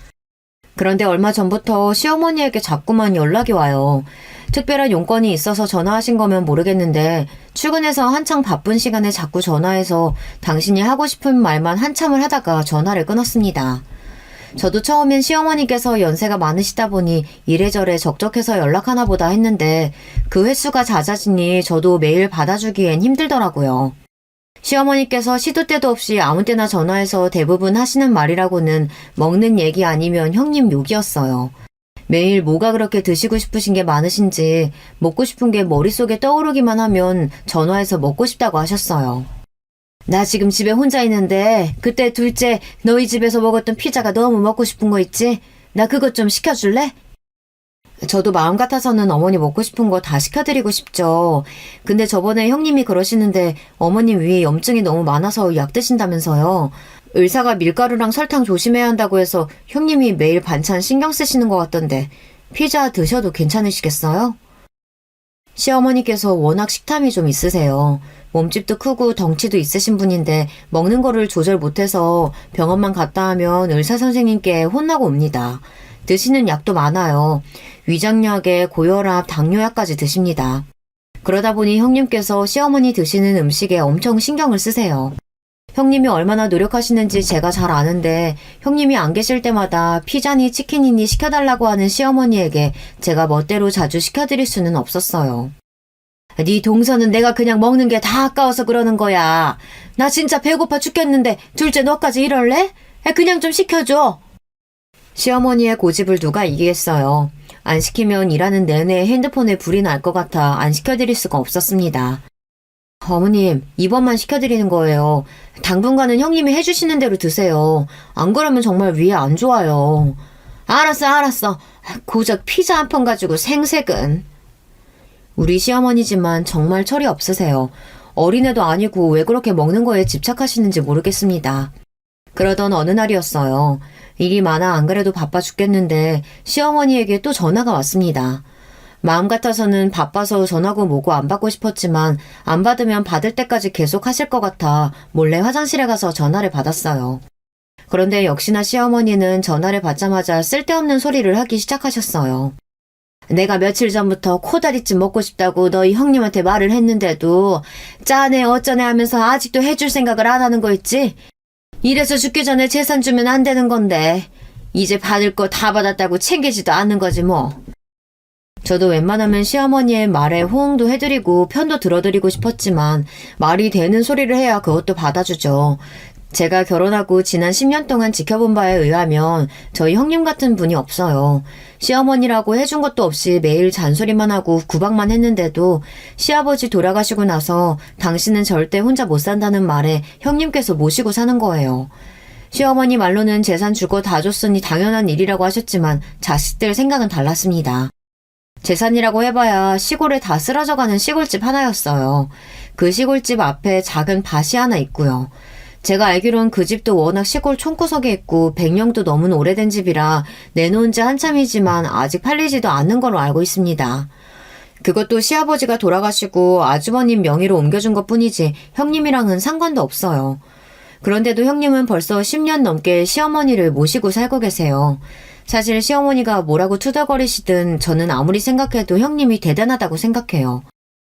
[SPEAKER 1] 그런데 얼마 전부터 시어머니에게 자꾸만 연락이 와요. 특별한 용건이 있어서 전화하신 거면 모르겠는데 출근해서 한창 바쁜 시간에 자꾸 전화해서 당신이 하고 싶은 말만 한참을 하다가 전화를 끊었습니다. 저도 처음엔 시어머니께서 연세가 많으시다 보니 이래저래 적적해서 연락하나 보다 했는데 그 횟수가 잦아지니 저도 매일 받아주기엔 힘들더라고요. 시어머니께서 시도 때도 없이 아무 때나 전화해서 대부분 하시는 말이라고는 먹는 얘기 아니면 형님 욕이었어요. 매일 뭐가 그렇게 드시고 싶으신 게 많으신지 먹고 싶은 게 머릿속에 떠오르기만 하면 전화해서 먹고 싶다고 하셨어요. 나 지금 집에 혼자 있는데 그때 둘째 너희 집에서 먹었던 피자가 너무 먹고 싶은 거 있지? 나 그것 좀 시켜줄래? 저도 마음 같아서는 어머니 먹고 싶은 거 다 시켜드리고 싶죠. 근데 저번에 형님이 그러시는데 어머님 위에 염증이 너무 많아서 약 드신다면서요. 의사가 밀가루랑 설탕 조심해야 한다고 해서 형님이 매일 반찬 신경 쓰시는 것 같던데 피자 드셔도 괜찮으시겠어요? 시어머니께서 워낙 식탐이 좀 있으세요. 몸집도 크고 덩치도 있으신 분인데 먹는 거를 조절 못해서 병원만 갔다 하면 의사 선생님께 혼나고 옵니다. 드시는 약도 많아요. 위장약에 고혈압, 당뇨약까지 드십니다. 그러다 보니 형님께서 시어머니 드시는 음식에 엄청 신경을 쓰세요. 형님이 얼마나 노력하시는지 제가 잘 아는데 형님이 안 계실 때마다 피자니 치킨이니 시켜달라고 하는 시어머니에게 제가 멋대로 자주 시켜드릴 수는 없었어요. 네 동서는 내가 그냥 먹는 게 다 아까워서 그러는 거야. 나 진짜 배고파 죽겠는데 둘째 너까지 이럴래? 그냥 좀 시켜줘. 시어머니의 고집을 누가 이기겠어요. 안 시키면 일하는 내내 핸드폰에 불이 날 것 같아 안 시켜드릴 수가 없었습니다. 어머님, 이번만 시켜드리는 거예요. 당분간은 형님이 해주시는 대로 드세요. 안 그러면 정말 위에 안 좋아요. 알았어. 고작 피자 한 판 가지고 생색은. 우리 시어머니지만 정말 철이 없으세요. 어린애도 아니고 왜 그렇게 먹는 거에 집착하시는지 모르겠습니다. 그러던 어느 날이었어요. 일이 많아 안 그래도 바빠 죽겠는데 시어머니에게 또 전화가 왔습니다. 마음 같아서는 바빠서 전화고 뭐고 안 받고 싶었지만 안 받으면 받을 때까지 계속 하실 것 같아 몰래 화장실에 가서 전화를 받았어요. 그런데 역시나 시어머니는 전화를 받자마자 쓸데없는 소리를 하기 시작하셨어요. 내가 며칠 전부터 코다리찜 먹고 싶다고 너희 형님한테 말을 했는데도 짜네 어쩌네 하면서 아직도 해줄 생각을 안 하는 거 있지? 이래서 죽기 전에 재산 주면 안 되는 건데 이제 받을 거 다 받았다고 챙기지도 않는 거지 뭐. 저도 웬만하면 시어머니의 말에 호응도 해드리고 편도 들어드리고 싶었지만 말이 되는 소리를 해야 그것도 받아주죠. 제가 결혼하고 지난 10년 동안 지켜본 바에 의하면 저희 형님 같은 분이 없어요. 시어머니라고 해준 것도 없이 매일 잔소리만 하고 구박만 했는데도 시아버지 돌아가시고 나서 당신은 절대 혼자 못 산다는 말에 형님께서 모시고 사는 거예요. 시어머니 말로는 재산 주고 다 줬으니 당연한 일이라고 하셨지만 자식들 생각은 달랐습니다. 재산이라고 해봐야 시골에 다 쓰러져가는 시골집 하나였어요. 그 시골집 앞에 작은 밭이 하나 있고요. 제가 알기론 그 집도 워낙 시골 촌구석에 있고 100년도 넘은 오래된 집이라 내놓은 지 한참이지만 아직 팔리지도 않는 걸로 알고 있습니다. 그것도 시아버지가 돌아가시고 아주버님 명의로 옮겨준 것뿐이지 형님이랑은 상관도 없어요. 그런데도 형님은 벌써 10년 넘게 시어머니를 모시고 살고 계세요. 사실 시어머니가 뭐라고 투덜거리시든 저는 아무리 생각해도 형님이 대단하다고 생각해요.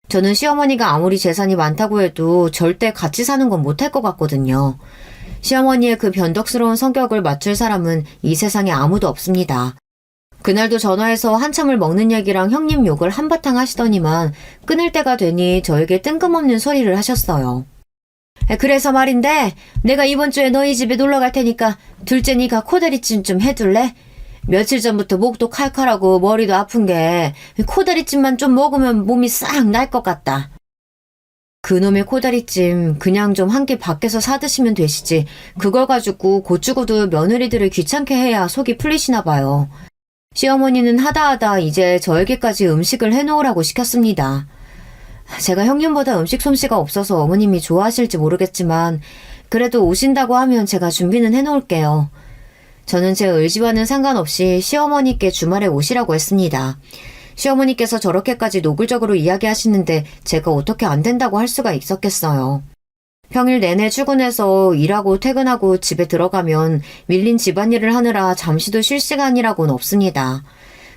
[SPEAKER 1] 저는 시어머니가 아무리 재산이 많다고 해도 절대 같이 사는 건 못할 것 같거든요. 시어머니의 그 변덕스러운 성격을 맞출 사람은 이 세상에 아무도 없습니다. 그날도 전화해서 한참을 먹는 얘기랑 형님 욕을 한바탕 하시더니만 끊을 때가 되니 저에게 뜬금없는 소리를 하셨어요. 그래서 말인데 내가 이번 주에 너희 집에 놀러 갈 테니까 둘째 니가 코다리찜 좀 해둘래? 며칠 전부터 목도 칼칼하고 머리도 아픈 게 코다리찜만 좀 먹으면 몸이 싹 날 것 같다. 그놈의 코다리찜 그냥 좀 한 끼 밖에서 사 드시면 되시지 그걸 가지고 고추고도 며느리들을 귀찮게 해야 속이 풀리시나 봐요. 시어머니는 하다 이제 저에게까지 음식을 해놓으라고 시켰습니다. 제가 형님보다 음식 솜씨가 없어서 어머님이 좋아하실지 모르겠지만 그래도 오신다고 하면 제가 준비는 해놓을게요. 저는 제 의지와는 상관없이 시어머니께 주말에 오시라고 했습니다. 시어머니께서 저렇게까지 노골적으로 이야기하시는데 제가 어떻게 안 된다고 할 수가 있었겠어요. 평일 내내 출근해서 일하고 퇴근하고 집에 들어가면 밀린 집안일을 하느라 잠시도 쉴 시간이라고는 없습니다.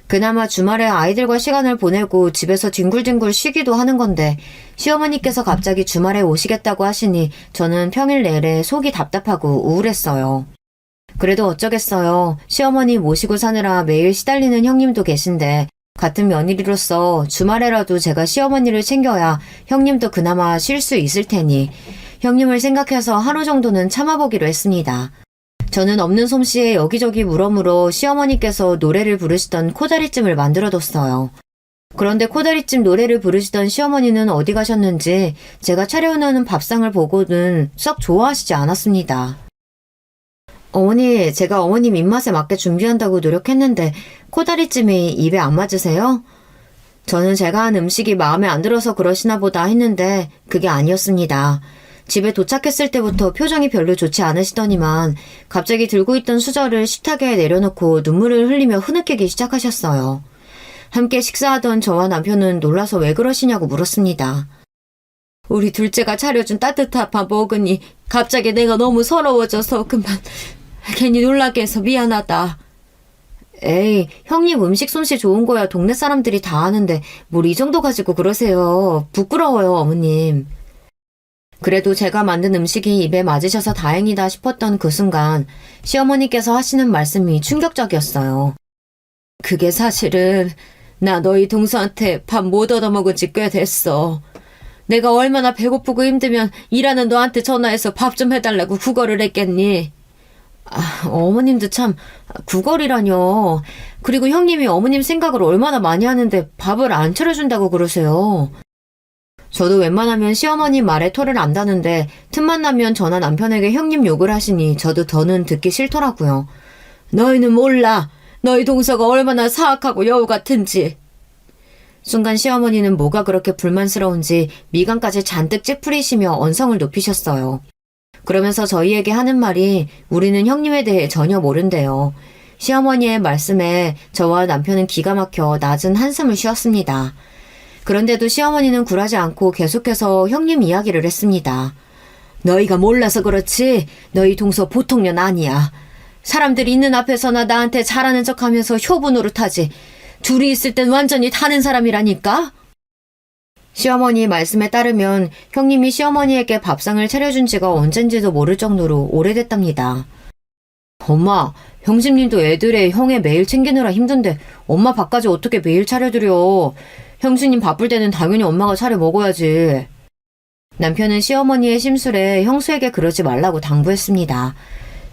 [SPEAKER 1] 그나마 주말에 아이들과 시간을 보내고 집에서 뒹굴뒹굴 쉬기도 하는 건데 시어머니께서 갑자기 주말에 오시겠다고 하시니 저는 평일 내내 속이 답답하고 우울했어요. 그래도 어쩌겠어요. 시어머니 모시고 사느라 매일 시달리는 형님도 계신데 같은 며느리로서 주말에라도 제가 시어머니를 챙겨야 형님도 그나마 쉴 수 있을 테니 형님을 생각해서 하루 정도는 참아보기로 했습니다. 저는 없는 솜씨에 여기저기 물어물어 시어머니께서 노래를 부르시던 코다리찜을 만들어뒀어요. 그런데 코다리찜 노래를 부르시던 시어머니는 어디 가셨는지 제가 차려놓은 밥상을 보고는 썩 좋아하시지 않았습니다. 어머니, 제가 어머님 입맛에 맞게 준비한다고 노력했는데 코다리찜이 입에 안 맞으세요? 저는 제가 한 음식이 마음에 안 들어서 그러시나 보다 했는데 그게 아니었습니다. 집에 도착했을 때부터 표정이 별로 좋지 않으시더니만 갑자기 들고 있던 수저를 식탁에 내려놓고 눈물을 흘리며 흐느끼기 시작하셨어요. 함께 식사하던 저와 남편은 놀라서 왜 그러시냐고 물었습니다. 우리 둘째가 차려준 따뜻한 밥 먹으니 갑자기 내가 너무 서러워져서 그만 괜히 놀라게 해서 미안하다. 에이, 형님 음식 솜씨 좋은 거야 동네 사람들이 다 아는데 뭘 이 정도 가지고 그러세요. 부끄러워요, 어머님. 그래도 제가 만든 음식이 입에 맞으셔서 다행이다 싶었던 그 순간 시어머니께서 하시는 말씀이 충격적이었어요. 그게 사실은 나 너희 동서한테 밥 못 얻어먹은 지 꽤 됐어. 내가 얼마나 배고프고 힘들면 일하는 너한테 전화해서 밥 좀 해달라고 구걸을 했겠니? 어머님도 참 구걸이라뇨. 그리고 형님이 어머님 생각을 얼마나 많이 하는데 밥을 안 차려준다고 그러세요. 저도 웬만하면 시어머니 말에 토를 안 다는데 틈만 나면 저나 남편에게 형님 욕을 하시니 저도 더는 듣기 싫더라고요. 너희는 몰라. 너희 동서가 얼마나 사악하고 여우 같은지. 순간 시어머니는 뭐가 그렇게 불만스러운지 미간까지 잔뜩 찌푸리시며 언성을 높이셨어요. 그러면서 저희에게 하는 말이 우리는 형님에 대해 전혀 모른대요. 시어머니의 말씀에 저와 남편은 기가 막혀 낮은 한숨을 쉬었습니다. 그런데도 시어머니는 굴하지 않고 계속해서 형님 이야기를 했습니다. 너희가 몰라서 그렇지 너희 동서 보통 년 아니야. 사람들이 있는 앞에서나 나한테 잘하는 척하면서 효부 노릇하지. 둘이 있을 땐 완전히 다른 사람이라니까? 시어머니 말씀에 따르면 형님이 시어머니에게 밥상을 차려준 지가 언젠지도 모를 정도로 오래됐답니다. 엄마, 형수님도 애들의 형에 매일 챙기느라 힘든데 엄마 밥까지 어떻게 매일 차려드려. 형수님 바쁠 때는 당연히 엄마가 차려 먹어야지. 남편은 시어머니의 심술에 형수에게 그러지 말라고 당부했습니다.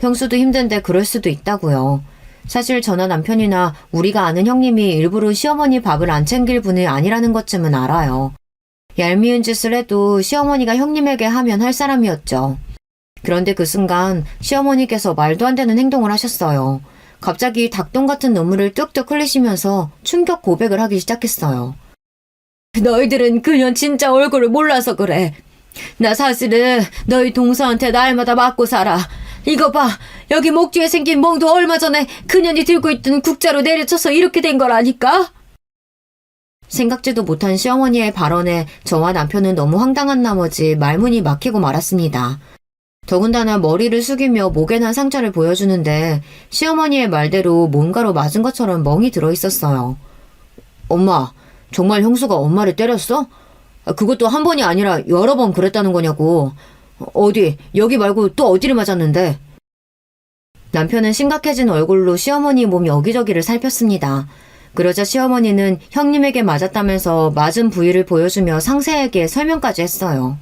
[SPEAKER 1] 형수도 힘든데 그럴 수도 있다고요. 사실 저나 남편이나 우리가 아는 형님이 일부러 시어머니 밥을 안 챙길 분이 아니라는 것쯤은 알아요. 얄미운 짓을 해도 시어머니가 형님에게 하면 할 사람이었죠. 그런데 그 순간 시어머니께서 말도 안 되는 행동을 하셨어요. 갑자기 닭똥 같은 눈물을 뚝뚝 흘리시면서 충격 고백을 하기 시작했어요. 너희들은 그년 진짜 얼굴을 몰라서 그래. 나 사실은 너희 동서한테 날마다 맞고 살아. 이거 봐. 여기 목 뒤에 생긴 멍도 얼마 전에 그년이 들고 있던 국자로 내려쳐서 이렇게 된 거라니까? 생각지도 못한 시어머니의 발언에 저와 남편은 너무 황당한 나머지 말문이 막히고 말았습니다. 더군다나 머리를 숙이며 목에 난 상처를 보여주는데 시어머니의 말대로 뭔가로 맞은 것처럼 멍이 들어있었어요. 엄마, 정말 형수가 엄마를 때렸어? 그것도 한 번이 아니라 여러 번 그랬다는 거냐고. 어디, 여기 말고 또 어디를 맞았는데? 남편은 심각해진 얼굴로 시어머니 몸 여기저기를 살폈습니다. 그러자 시어머니는 형님에게 맞았다면서 맞은 부위를 보여주며 상세하게 설명까지 했어요.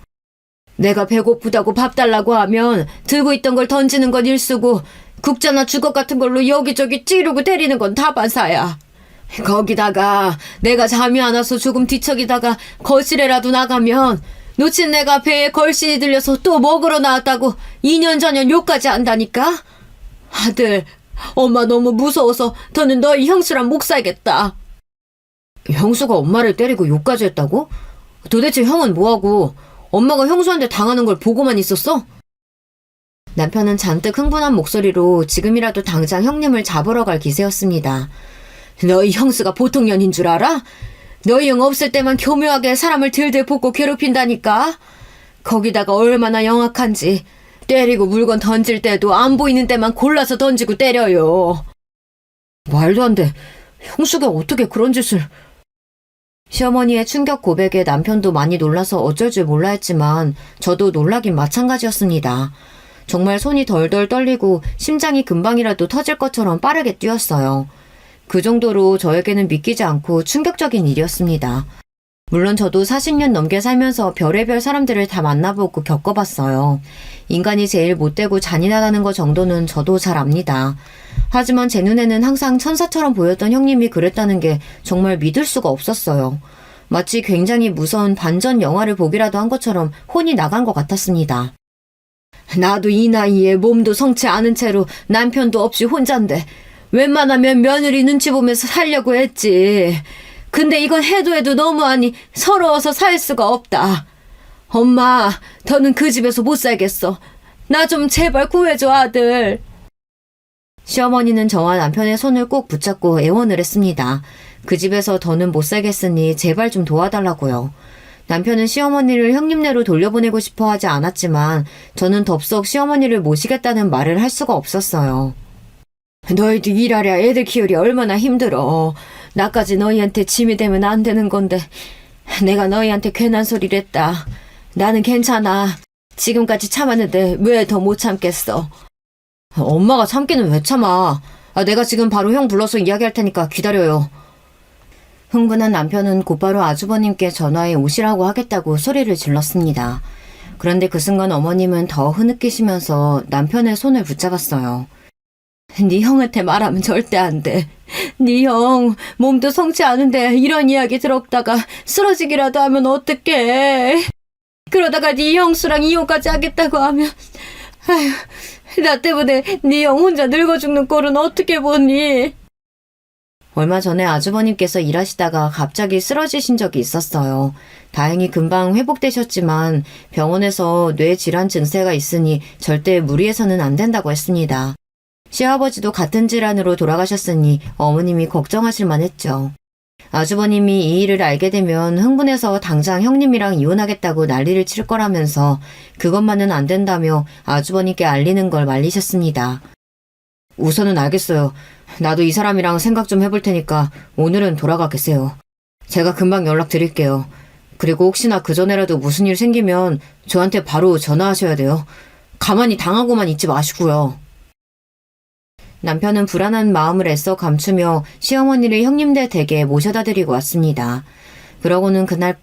[SPEAKER 1] 내가 배고프다고 밥 달라고 하면 들고 있던 걸 던지는 건 일수고 국자나 주걱 같은 걸로 여기저기 찌르고 때리는 건 다반사야. 거기다가 내가 잠이 안 와서 조금 뒤척이다가 거실에라도 나가면 놓친 내가 배에 걸신이 들려서 또 먹으러 나왔다고 2년 전년 욕까지 한다니까? 아들, 엄마 너무 무서워서 더는 너희 형수랑 못 살겠다. 형수가 엄마를 때리고 욕까지 했다고? 도대체 형은 뭐하고 엄마가 형수한테 당하는 걸 보고만 있었어? 남편은 잔뜩 흥분한 목소리로 지금이라도 당장 형님을 잡으러 갈 기세였습니다. 너희 형수가 보통 년인 줄 알아? 너희 형 없을 때만 교묘하게 사람을 들들 볶고 괴롭힌다니까? 거기다가 얼마나 영악한지. 때리고 물건 던질 때도 안 보이는 데만 골라서 던지고 때려요. 말도 안 돼. 형수가 어떻게 그런 짓을... 시어머니의 충격 고백에 남편도 많이 놀라서 어쩔 줄 몰라 했지만 저도 놀라긴 마찬가지였습니다. 정말 손이 덜덜 떨리고 심장이 금방이라도 터질 것처럼 빠르게 뛰었어요. 그 정도로 저에게는 믿기지 않고 충격적인 일이었습니다. 물론 저도 40년 넘게 살면서 별의별 사람들을 다 만나보고 겪어봤어요. 인간이 제일 못되고 잔인하다는 것 정도는 저도 잘 압니다. 하지만 제 눈에는 항상 천사처럼 보였던 형님이 그랬다는 게 정말 믿을 수가 없었어요. 마치 굉장히 무서운 반전 영화를 보기라도 한 것처럼 혼이 나간 것 같았습니다. 나도 이 나이에 몸도 성치 않은 채로 남편도 없이 혼잔데 웬만하면 며느리 눈치 보면서 살려고 했지. 근데 이건 해도 너무하니 서러워서 살 수가 없다. 엄마, 더는 그 집에서 못 살겠어. 나 좀 제발 구해줘, 아들. 시어머니는 저와 남편의 손을 꼭 붙잡고 애원을 했습니다. 그 집에서 더는 못 살겠으니 제발 좀 도와달라고요. 남편은 시어머니를 형님네로 돌려보내고 싶어 하지 않았지만 저는 덥석 시어머니를 모시겠다는 말을 할 수가 없었어요. 너희도 일하랴 애들 키우랴 얼마나 힘들어. 나까지 너희한테 짐이 되면 안 되는 건데 내가 너희한테 괜한 소리를 했다. 나는 괜찮아. 지금까지 참았는데 왜 더 못 참겠어. 엄마가 참기는 왜 참아. 내가 지금 바로 형 불러서 이야기할 테니까 기다려요. 흥분한 남편은 곧바로 아주버님께 전화해 오시라고 하겠다고 소리를 질렀습니다. 그런데 그 순간 어머님은 더 흐느끼시면서 남편의 손을 붙잡았어요. 네 형한테 말하면 절대 안 돼. 네 형 몸도 성치 않은데 이런 이야기 들었다가 쓰러지기라도 하면 어떡해. 그러다가 네 형수랑 이혼까지 하겠다고 하면 아휴, 나 때문에 네 형 혼자 늙어 죽는 꼴은 어떻게 보니. 얼마 전에 아주버님께서 일하시다가 갑자기 쓰러지신 적이 있었어요. 다행히 금방 회복되셨지만 병원에서 뇌질환 증세가 있으니 절대 무리해서는 안 된다고 했습니다. 시아버지도 같은 질환으로 돌아가셨으니 어머님이 걱정하실 만했죠. 아주버님이 이 일을 알게 되면 흥분해서 당장 형님이랑 이혼하겠다고 난리를 칠 거라면서 그것만은 안 된다며 아주버님께 알리는 걸 말리셨습니다. 우선은 알겠어요. 나도 이 사람이랑 생각 좀 해볼 테니까 오늘은 돌아가 계세요. 제가 금방 연락드릴게요. 그리고 혹시나 그전에라도 무슨 일 생기면 저한테 바로 전화하셔야 돼요. 가만히 당하고만 있지 마시고요. 남편은 불안한 마음을 애써 감추며 시어머니를 형님네 댁에 모셔다 드리고 왔습니다. 그러고는 그날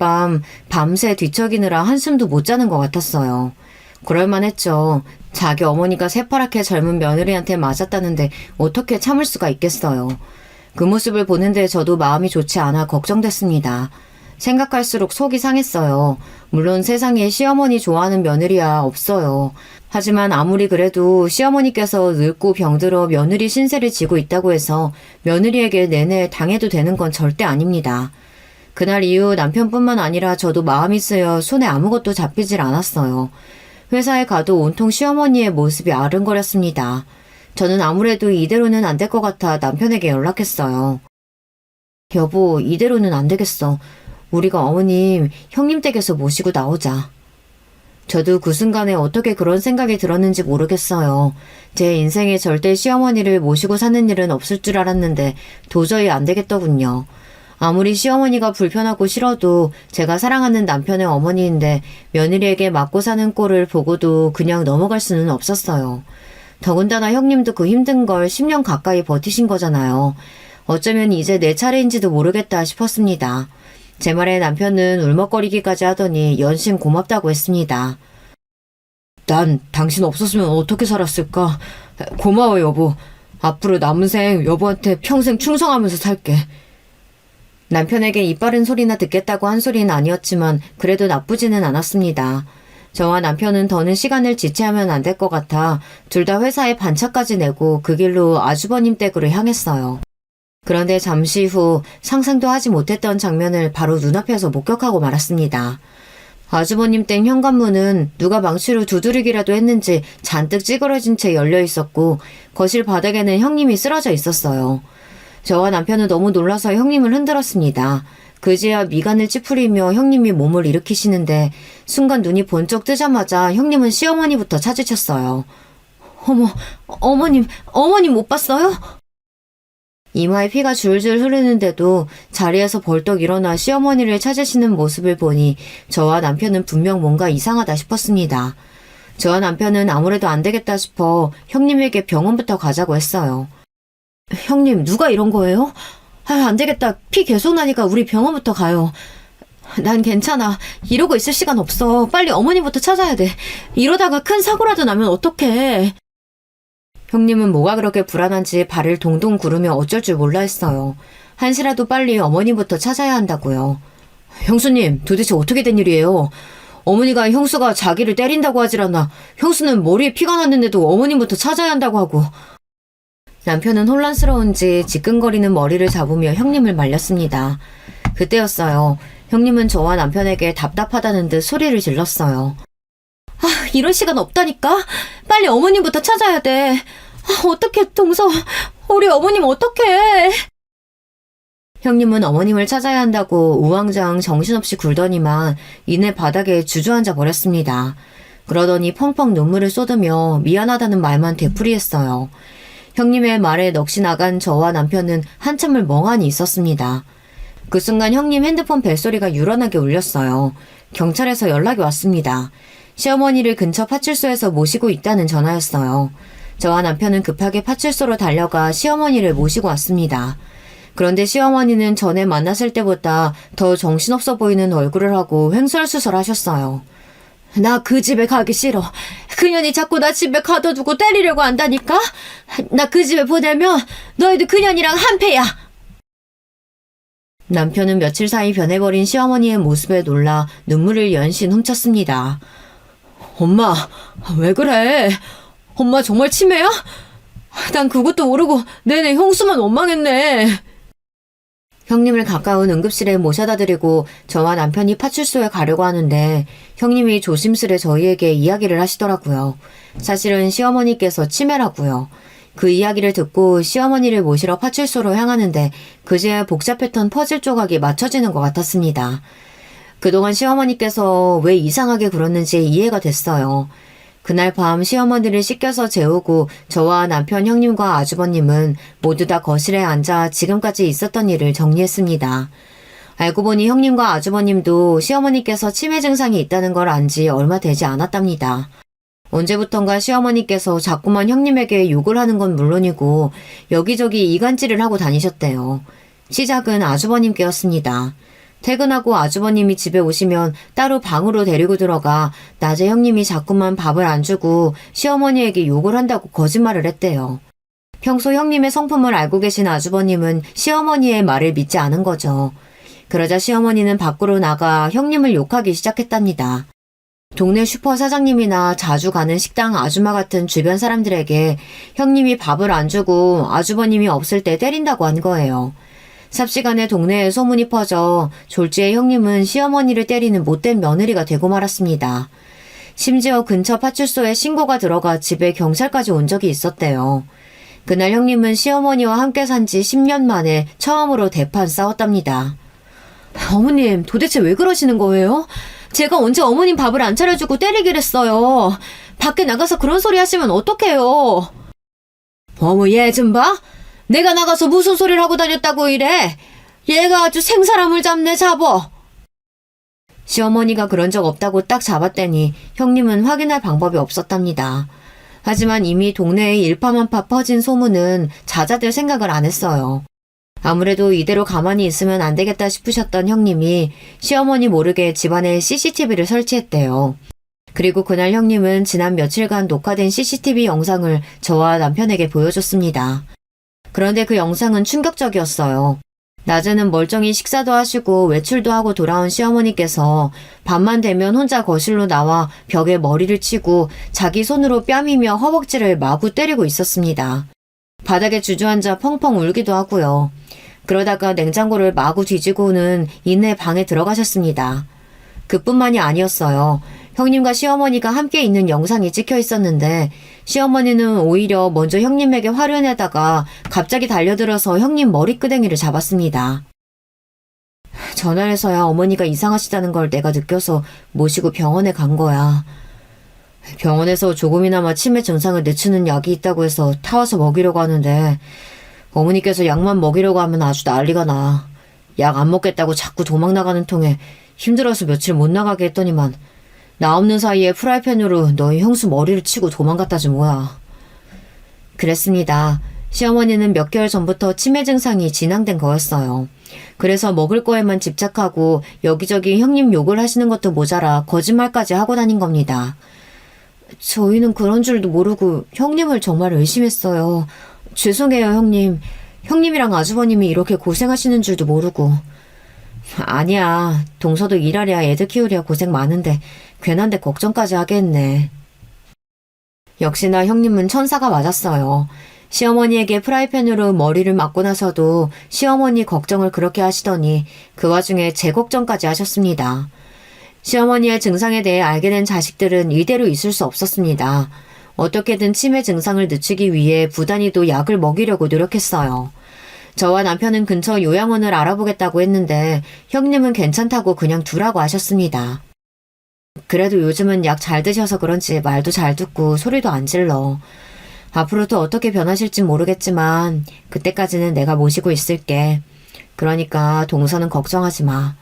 [SPEAKER 1] 밤새 뒤척이느라 한숨도 못 자는 것 같았어요. 그럴만했죠. 자기 어머니가 새파랗게 젊은 며느리한테 맞았다는데 어떻게 참을 수가 있겠어요. 그 모습을 보는데 저도 마음이 좋지 않아 걱정됐습니다. 생각할수록 속이 상했어요. 물론 세상에 시어머니 좋아하는 며느리야 없어요. 하지만 아무리 그래도 시어머니께서 늙고 병들어 며느리 신세를 지고 있다고 해서 며느리에게 내내 당해도 되는 건 절대 아닙니다. 그날 이후 남편뿐만 아니라 저도 마음이 쓰여 손에 아무것도 잡히질 않았어요. 회사에 가도 온통 시어머니의 모습이 아른거렸습니다. 저는 아무래도 이대로는 안 될 것 같아 남편에게 연락했어요. 여보, 이대로는 안 되겠어. 우리가 어머님, 형님 댁에서 모시고 나오자. 저도 그 순간에 어떻게 그런 생각이 들었는지 모르겠어요. 제 인생에 절대 시어머니를 모시고 사는 일은 없을 줄 알았는데 도저히 안 되겠더군요. 아무리 시어머니가 불편하고 싫어도 제가 사랑하는 남편의 어머니인데 며느리에게 맞고 사는 꼴을 보고도 그냥 넘어갈 수는 없었어요. 더군다나 형님도 그 힘든 걸 10년 가까이 버티신 거잖아요. 어쩌면 이제 내 차례인지도 모르겠다 싶었습니다. 제 말에 남편은 울먹거리기까지 하더니 연신 고맙다고 했습니다. 난 당신 없었으면 어떻게 살았을까? 고마워 여보. 앞으로 남은 생 여보한테 평생 충성하면서 살게. 남편에게 이빠른 소리나 듣겠다고 한 소리는 아니었지만 그래도 나쁘지는 않았습니다. 저와 남편은 더는 시간을 지체하면 안 될 것 같아 둘 다 회사에 반차까지 내고 그 길로 아주버님 댁으로 향했어요. 그런데 잠시 후 상상도 하지 못했던 장면을 바로 눈앞에서 목격하고 말았습니다. 아주버님 댁 현관문은 누가 망치로 두드리기라도 했는지 잔뜩 찌그러진 채 열려 있었고 거실 바닥에는 형님이 쓰러져 있었어요. 저와 남편은 너무 놀라서 형님을 흔들었습니다. 그제야 미간을 찌푸리며 형님이 몸을 일으키시는데 순간 눈이 번쩍 뜨자마자 형님은 시어머니부터 찾으셨어요. 어머, 어머님 못 봤어요? 이마에 피가 줄줄 흐르는데도 자리에서 벌떡 일어나 시어머니를 찾으시는 모습을 보니 저와 남편은 분명 뭔가 이상하다 싶었습니다. 저와 남편은 아무래도 안 되겠다 싶어 형님에게 병원부터 가자고 했어요. 형님, 누가 이런 거예요? 안 되겠다. 피 계속 나니까 우리 병원부터 가요. 난 괜찮아. 이러고 있을 시간 없어. 빨리 어머니부터 찾아야 돼. 이러다가 큰 사고라도 나면 어떡해. 형님은 뭐가 그렇게 불안한지 발을 동동 구르며 어쩔 줄 몰라 했어요. 한시라도 빨리 어머니부터 찾아야 한다고요. 형수님, 도대체 어떻게 된 일이에요? 어머니가 형수가 자기를 때린다고 하질 않아. 형수는 머리에 피가 났는데도 어머님부터 찾아야 한다고 하고. 남편은 혼란스러운지 지끈거리는 머리를 잡으며 형님을 말렸습니다. 그때였어요. 형님은 저와 남편에게 답답하다는 듯 소리를 질렀어요. 이럴 시간 없다니까? 빨리 어머님부터 찾아야 돼. 어떡해, 동서. 우리 어머님 어떡해. 형님은 어머님을 찾아야 한다고 우왕좌왕 정신없이 굴더니만 이내 바닥에 주저앉아 버렸습니다. 그러더니 펑펑 눈물을 쏟으며 미안하다는 말만 되풀이했어요. 형님의 말에 넋이 나간 저와 남편은 한참을 멍하니 있었습니다. 그 순간 형님 핸드폰 벨소리가 유런하게 울렸어요. 경찰에서 연락이 왔습니다. 시어머니를 근처 파출소에서 모시고 있다는 전화였어요. 저와 남편은 급하게 파출소로 달려가 시어머니를 모시고 왔습니다. 그런데 시어머니는 전에 만났을 때보다 더 정신없어 보이는 얼굴을 하고 횡설수설 하셨어요. 나 그 집에 가기 싫어. 그년이 자꾸 나 집에 가둬두고 때리려고 한다니까? 나 그 집에 보내면 너희도 그년이랑 한패야. 남편은 며칠 사이 변해버린 시어머니의 모습에 놀라 눈물을 연신 훔쳤습니다. 엄마, 왜 그래? 엄마 정말 치매야? 난 그것도 모르고 내내 형수만 원망했네. 형님을 가까운 응급실에 모셔다 드리고 저와 남편이 파출소에 가려고 하는데 형님이 조심스레 저희에게 이야기를 하시더라고요. 사실은 시어머니께서 치매라고요. 그 이야기를 듣고 시어머니를 모시러 파출소로 향하는데 그제야 복잡했던 퍼즐 조각이 맞춰지는 것 같았습니다. 그동안 시어머니께서 왜 이상하게 굴었는지 이해가 됐어요. 그날 밤 시어머니를 씻겨서 재우고 저와 남편 형님과 아주버님은 모두 다 거실에 앉아 지금까지 있었던 일을 정리했습니다. 알고 보니 형님과 아주버님도 시어머니께서 치매 증상이 있다는 걸 안 지 얼마 되지 않았답니다. 언제부턴가 시어머니께서 자꾸만 형님에게 욕을 하는 건 물론이고 여기저기 이간질을 하고 다니셨대요. 시작은 아주버님께였습니다. 퇴근하고 아주버님이 집에 오시면 따로 방으로 데리고 들어가 낮에 형님이 자꾸만 밥을 안 주고 시어머니에게 욕을 한다고 거짓말을 했대요. 평소 형님의 성품을 알고 계신 아주버님은 시어머니의 말을 믿지 않은 거죠. 그러자 시어머니는 밖으로 나가 형님을 욕하기 시작했답니다. 동네 슈퍼 사장님이나 자주 가는 식당 아줌마 같은 주변 사람들에게 형님이 밥을 안 주고 아주버님이 없을 때 때린다고 한 거예요. 삽시간에 동네에 소문이 퍼져 졸지에 형님은 시어머니를 때리는 못된 며느리가 되고 말았습니다. 심지어 근처 파출소에 신고가 들어가 집에 경찰까지 온 적이 있었대요. 그날 형님은 시어머니와 함께 산 지 10년 만에 처음으로 대판 싸웠답니다. 어머님, 도대체 왜 그러시는 거예요? 제가 언제 어머님 밥을 안 차려주고 때리길 했어요. 밖에 나가서 그런 소리 하시면 어떡해요. 어머, 얘 좀 봐. 내가 나가서 무슨 소리를 하고 다녔다고 이래. 얘가 아주 생사람을 잡네 잡어. 시어머니가 그런 적 없다고 딱 잡았더니 형님은 확인할 방법이 없었답니다. 하지만 이미 동네에 일파만파 퍼진 소문은 잦아들 생각을 안 했어요. 아무래도 이대로 가만히 있으면 안 되겠다 싶으셨던 형님이 시어머니 모르게 집안에 CCTV를 설치했대요. 그리고 그날 형님은 지난 며칠간 녹화된 CCTV 영상을 저와 남편에게 보여줬습니다. 그런데 그 영상은 충격적이었어요. 낮에는 멀쩡히 식사도 하시고 외출도 하고 돌아온 시어머니께서 밤만 되면 혼자 거실로 나와 벽에 머리를 치고 자기 손으로 뺨이며 허벅지를 마구 때리고 있었습니다. 바닥에 주저앉아 펑펑 울기도 하고요. 그러다가 냉장고를 마구 뒤지고는 이내 방에 들어가셨습니다. 그뿐만이 아니었어요. 형님과 시어머니가 함께 있는 영상이 찍혀 있었는데 시어머니는 오히려 먼저 형님에게 화를 내다가 갑자기 달려들어서 형님 머리끄댕이를 잡았습니다. 전화해서야 어머니가 이상하시다는 걸 내가 느껴서 모시고 병원에 간 거야. 병원에서 조금이나마 치매 증상을 늦추는 약이 있다고 해서 타와서 먹이려고 하는데 어머니께서 약만 먹이려고 하면 아주 난리가 나. 약 안 먹겠다고 자꾸 도망 나가는 통에 힘들어서 며칠 못 나가게 했더니만 나 없는 사이에 프라이팬으로 너희 형수 머리를 치고 도망갔다지 뭐야. 그랬습니다. 시어머니는 몇 개월 전부터 치매 증상이 진행된 거였어요. 그래서 먹을 거에만 집착하고 여기저기 형님 욕을 하시는 것도 모자라 거짓말까지 하고 다닌 겁니다. 저희는 그런 줄도 모르고 형님을 정말 의심했어요. 죄송해요, 형님. 형님이랑 아주버님이 이렇게 고생하시는 줄도 모르고. 아니야. 동서도 일하랴 애들 키우랴 고생 많은데 괜한데 걱정까지 하게 했네. 역시나 형님은 천사가 맞았어요. 시어머니에게 프라이팬으로 머리를 맞고 나서도 시어머니 걱정을 그렇게 하시더니 그 와중에 제 걱정까지 하셨습니다. 시어머니의 증상에 대해 알게 된 자식들은 이대로 있을 수 없었습니다. 어떻게든 치매 증상을 늦추기 위해 부단히도 약을 먹이려고 노력했어요. 저와 남편은 근처 요양원을 알아보겠다고 했는데 형님은 괜찮다고 그냥 두라고 하셨습니다. 그래도 요즘은 약 잘 드셔서 그런지 말도 잘 듣고 소리도 안 질러. 앞으로도 어떻게 변하실진 모르겠지만 그때까지는 내가 모시고 있을게. 그러니까 동서는 걱정하지 마.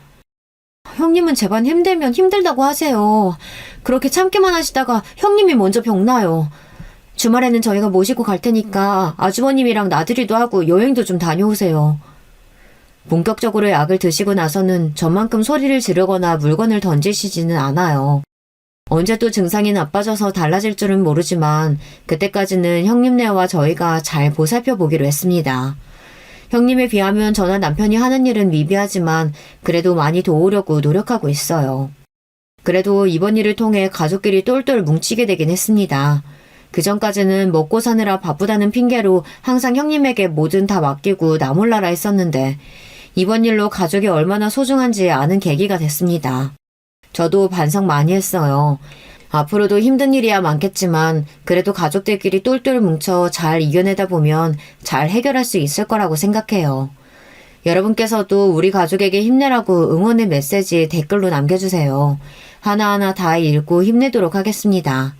[SPEAKER 1] 형님은 제발 힘들면 힘들다고 하세요. 그렇게 참기만 하시다가 형님이 먼저 병나요. 주말에는 저희가 모시고 갈 테니까 아주버님이랑 나들이도 하고 여행도 좀 다녀오세요. 본격적으로 약을 드시고 나서는 저만큼 소리를 지르거나 물건을 던지시지는 않아요. 언제 또 증상이 나빠져서 달라질 줄은 모르지만 그때까지는 형님네와 저희가 잘 보살펴 보기로 했습니다. 형님에 비하면 저나 남편이 하는 일은 미비하지만 그래도 많이 도우려고 노력하고 있어요. 그래도 이번 일을 통해 가족끼리 똘똘 뭉치게 되긴 했습니다. 그전까지는 먹고 사느라 바쁘다는 핑계로 항상 형님에게 뭐든 다 맡기고 나 몰라라 했었는데 이번 일로 가족이 얼마나 소중한지 아는 계기가 됐습니다. 저도 반성 많이 했어요. 앞으로도 힘든 일이야 많겠지만 그래도 가족들끼리 똘똘 뭉쳐 잘 이겨내다 보면 잘 해결할 수 있을 거라고 생각해요. 여러분께서도 우리 가족에게 힘내라고 응원의 메시지 댓글로 남겨주세요. 하나하나 다 읽고 힘내도록 하겠습니다.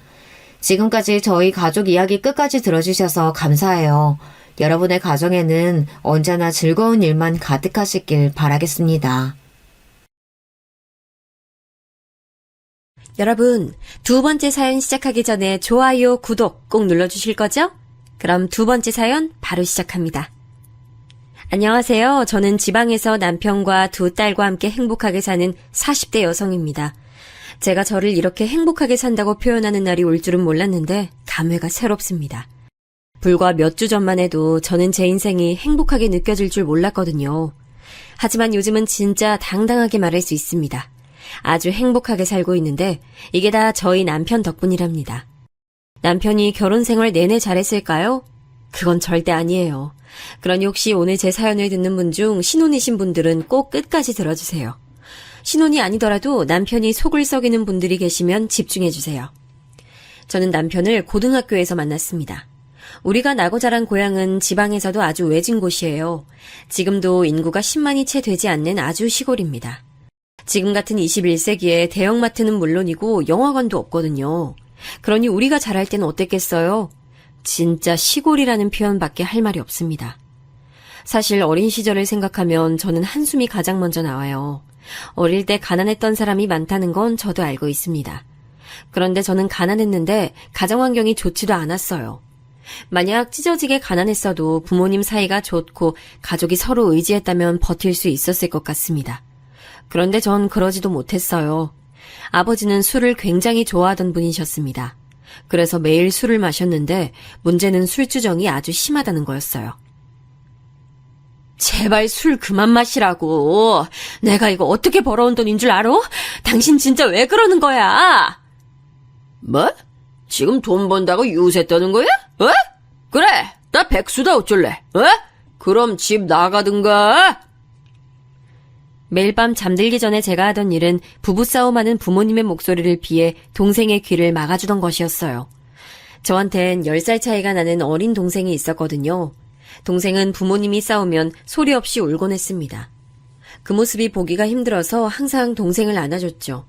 [SPEAKER 1] 지금까지 저희 가족 이야기 끝까지 들어주셔서 감사해요. 여러분의 가정에는 언제나 즐거운 일만 가득하시길 바라겠습니다.
[SPEAKER 2] 여러분, 두 번째 사연 시작하기 전에 좋아요, 구독 꼭 눌러주실 거죠? 그럼 두 번째 사연 바로 시작합니다. 안녕하세요. 저는 지방에서 남편과 두 딸과 함께 행복하게 사는 40대 여성입니다. 제가 저를 이렇게 행복하게 산다고 표현하는 날이 올 줄은 몰랐는데 감회가 새롭습니다. 불과 몇 주 전만 해도 저는 제 인생이 행복하게 느껴질 줄 몰랐거든요. 하지만 요즘은 진짜 당당하게 말할 수 있습니다. 아주 행복하게 살고 있는데 이게 다 저희 남편 덕분이랍니다. 남편이 결혼 생활 내내 잘했을까요? 그건 절대 아니에요. 그러니 혹시 오늘 제 사연을 듣는 분 중 신혼이신 분들은 꼭 끝까지 들어주세요. 신혼이 아니더라도 남편이 속을 썩이는 분들이 계시면 집중해주세요. 저는 남편을 고등학교에서 만났습니다. 우리가 나고 자란 고향은 지방에서도 아주 외진 곳이에요. 지금도 인구가 10만이 채 되지 않는 아주 시골입니다. 지금 같은 21세기에 대형마트는 물론이고 영화관도 없거든요. 그러니 우리가 자랄 때는 어땠겠어요? 진짜 시골이라는 표현밖에 할 말이 없습니다. 사실 어린 시절을 생각하면 저는 한숨이 가장 먼저 나와요. 어릴 때 가난했던 사람이 많다는 건 저도 알고 있습니다. 그런데 저는 가난했는데 가정 환경이 좋지도 않았어요. 만약 찢어지게 가난했어도 부모님 사이가 좋고 가족이 서로 의지했다면 버틸 수 있었을 것 같습니다. 그런데 전 그러지도 못했어요. 아버지는 술을 굉장히 좋아하던 분이셨습니다. 그래서 매일 술을 마셨는데 문제는 술주정이 아주 심하다는 거였어요. 제발 술 그만 마시라고. 내가 이거 어떻게 벌어온 돈인 줄 알아? 당신 진짜 왜 그러는 거야?
[SPEAKER 3] 뭐? 지금 돈 번다고 유세 떠는 거야? 그래, 나 백수다 어쩔래? 그럼 집 나가든가?
[SPEAKER 2] 매일 밤 잠들기 전에 제가 하던 일은 부부싸움하는 부모님의 목소리를 피해 동생의 귀를 막아주던 것이었어요. 저한텐 10살 차이가 나는 어린 동생이 있었거든요. 동생은 부모님이 싸우면 소리 없이 울곤 했습니다. 그 모습이 보기가 힘들어서 항상 동생을 안아줬죠.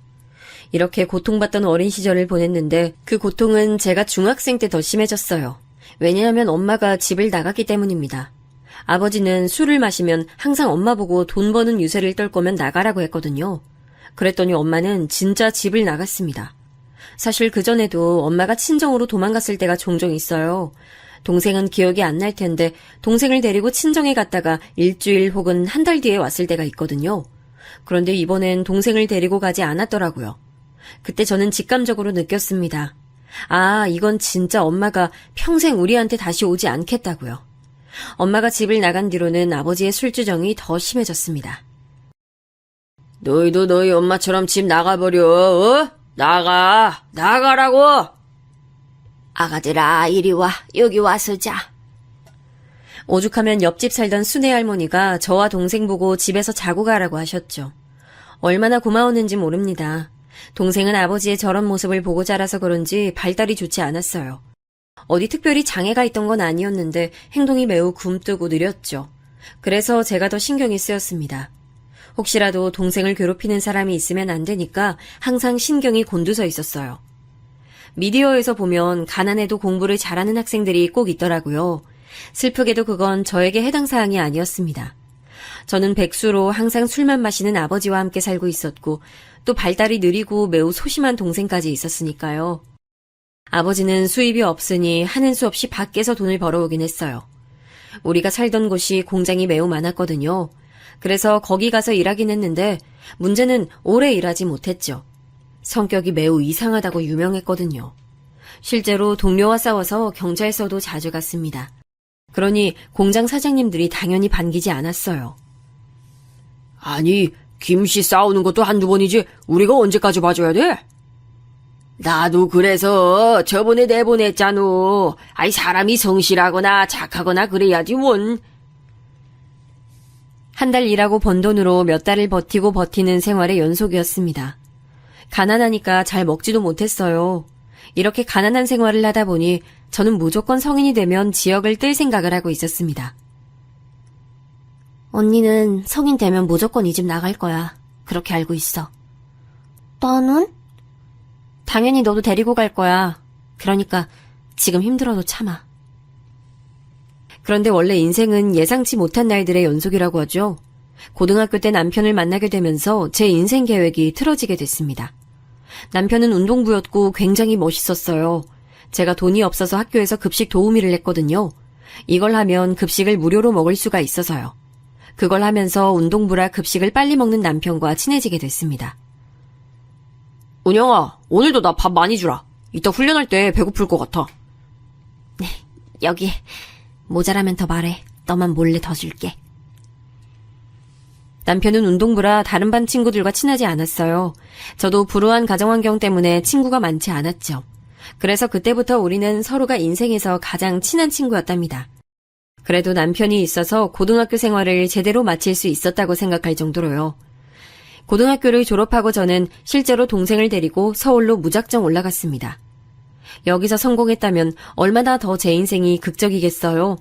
[SPEAKER 2] 이렇게 고통받던 어린 시절을 보냈는데 그 고통은 제가 중학생 때 더 심해졌어요. 왜냐하면 엄마가 집을 나갔기 때문입니다. 아버지는 술을 마시면 항상 엄마 보고 돈 버는 유세를 떨 거면 나가라고 했거든요. 그랬더니 엄마는 진짜 집을 나갔습니다. 사실 그전에도 엄마가 친정으로 도망갔을 때가 종종 있어요. 동생은 기억이 안 날 텐데 동생을 데리고 친정에 갔다가 일주일 혹은 한 달 뒤에 왔을 때가 있거든요. 그런데 이번엔 동생을 데리고 가지 않았더라고요. 그때 저는 직감적으로 느꼈습니다. 아, 이건 진짜 엄마가 평생 우리한테 다시 오지 않겠다고요. 엄마가 집을 나간 뒤로는 아버지의 술주정이 더 심해졌습니다.
[SPEAKER 3] 너희도 너희 엄마처럼 집 나가버려. 나가라고.
[SPEAKER 2] 아가들아, 이리 와. 여기 와서 자. 오죽하면 옆집 살던 순애 할머니가 저와 동생 보고 집에서 자고 가라고 하셨죠. 얼마나 고마웠는지 모릅니다. 동생은 아버지의 저런 모습을 보고 자라서 그런지 발달이 좋지 않았어요. 어디 특별히 장애가 있던 건 아니었는데 행동이 매우 굼뜨고 느렸죠. 그래서 제가 더 신경이 쓰였습니다. 혹시라도 동생을 괴롭히는 사람이 있으면 안 되니까 항상 신경이 곤두서 있었어요. 미디어에서 보면 가난해도 공부를 잘하는 학생들이 꼭 있더라고요. 슬프게도 그건 저에게 해당 사항이 아니었습니다. 저는 백수로 항상 술만 마시는 아버지와 함께 살고 있었고 또 발달이 느리고 매우 소심한 동생까지 있었으니까요. 아버지는 수입이 없으니 하는 수 없이 밖에서 돈을 벌어오긴 했어요. 우리가 살던 곳이 공장이 매우 많았거든요. 그래서 거기 가서 일하긴 했는데 문제는 오래 일하지 못했죠. 성격이 매우 이상하다고 유명했거든요. 실제로 동료와 싸워서 경찰서도 자주 갔습니다. 그러니 공장 사장님들이 당연히 반기지 않았어요.
[SPEAKER 3] 아니, 김씨 싸우는 것도 한두 번이지 우리가 언제까지 봐줘야 돼? 나도 그래서 저번에 내보냈잖아. 아이, 사람이 성실하거나 착하거나 그래야지 원.
[SPEAKER 2] 한 달 일하고 번 돈으로 몇 달을 버티고 버티는 생활의 연속이었습니다. 가난하니까 잘 먹지도 못했어요. 이렇게 가난한 생활을 하다 보니 저는 무조건 성인이 되면 지역을 뜰 생각을 하고 있었습니다. 언니는 성인 되면 무조건 이 집 나갈 거야. 그렇게 알고 있어. 너는? 당연히 너도 데리고 갈 거야. 그러니까 지금 힘들어도 참아. 그런데 원래 인생은 예상치 못한 날들의 연속이라고 하죠. 고등학교 때 남편을 만나게 되면서 제 인생 계획이 틀어지게 됐습니다. 남편은 운동부였고 굉장히 멋있었어요. 제가 돈이 없어서 학교에서 급식 도우미를 했거든요. 이걸 하면 급식을 무료로 먹을 수가 있어서요. 그걸 하면서 운동부라 급식을 빨리 먹는 남편과 친해지게 됐습니다.
[SPEAKER 3] 은영아, 오늘도 나 밥 많이 주라. 이따 훈련할 때 배고플 것 같아.
[SPEAKER 2] 네, 여기 모자라면 더 말해. 너만 몰래 더 줄게. 남편은 운동부라 다른 반 친구들과 친하지 않았어요. 저도 불우한 가정환경 때문에 친구가 많지 않았죠. 그래서 그때부터 우리는 서로가 인생에서 가장 친한 친구였답니다. 그래도 남편이 있어서 고등학교 생활을 제대로 마칠 수 있었다고 생각할 정도로요. 고등학교를 졸업하고 저는 실제로 동생을 데리고 서울로 무작정 올라갔습니다. 여기서 성공했다면 얼마나 더 제 인생이 극적이겠어요.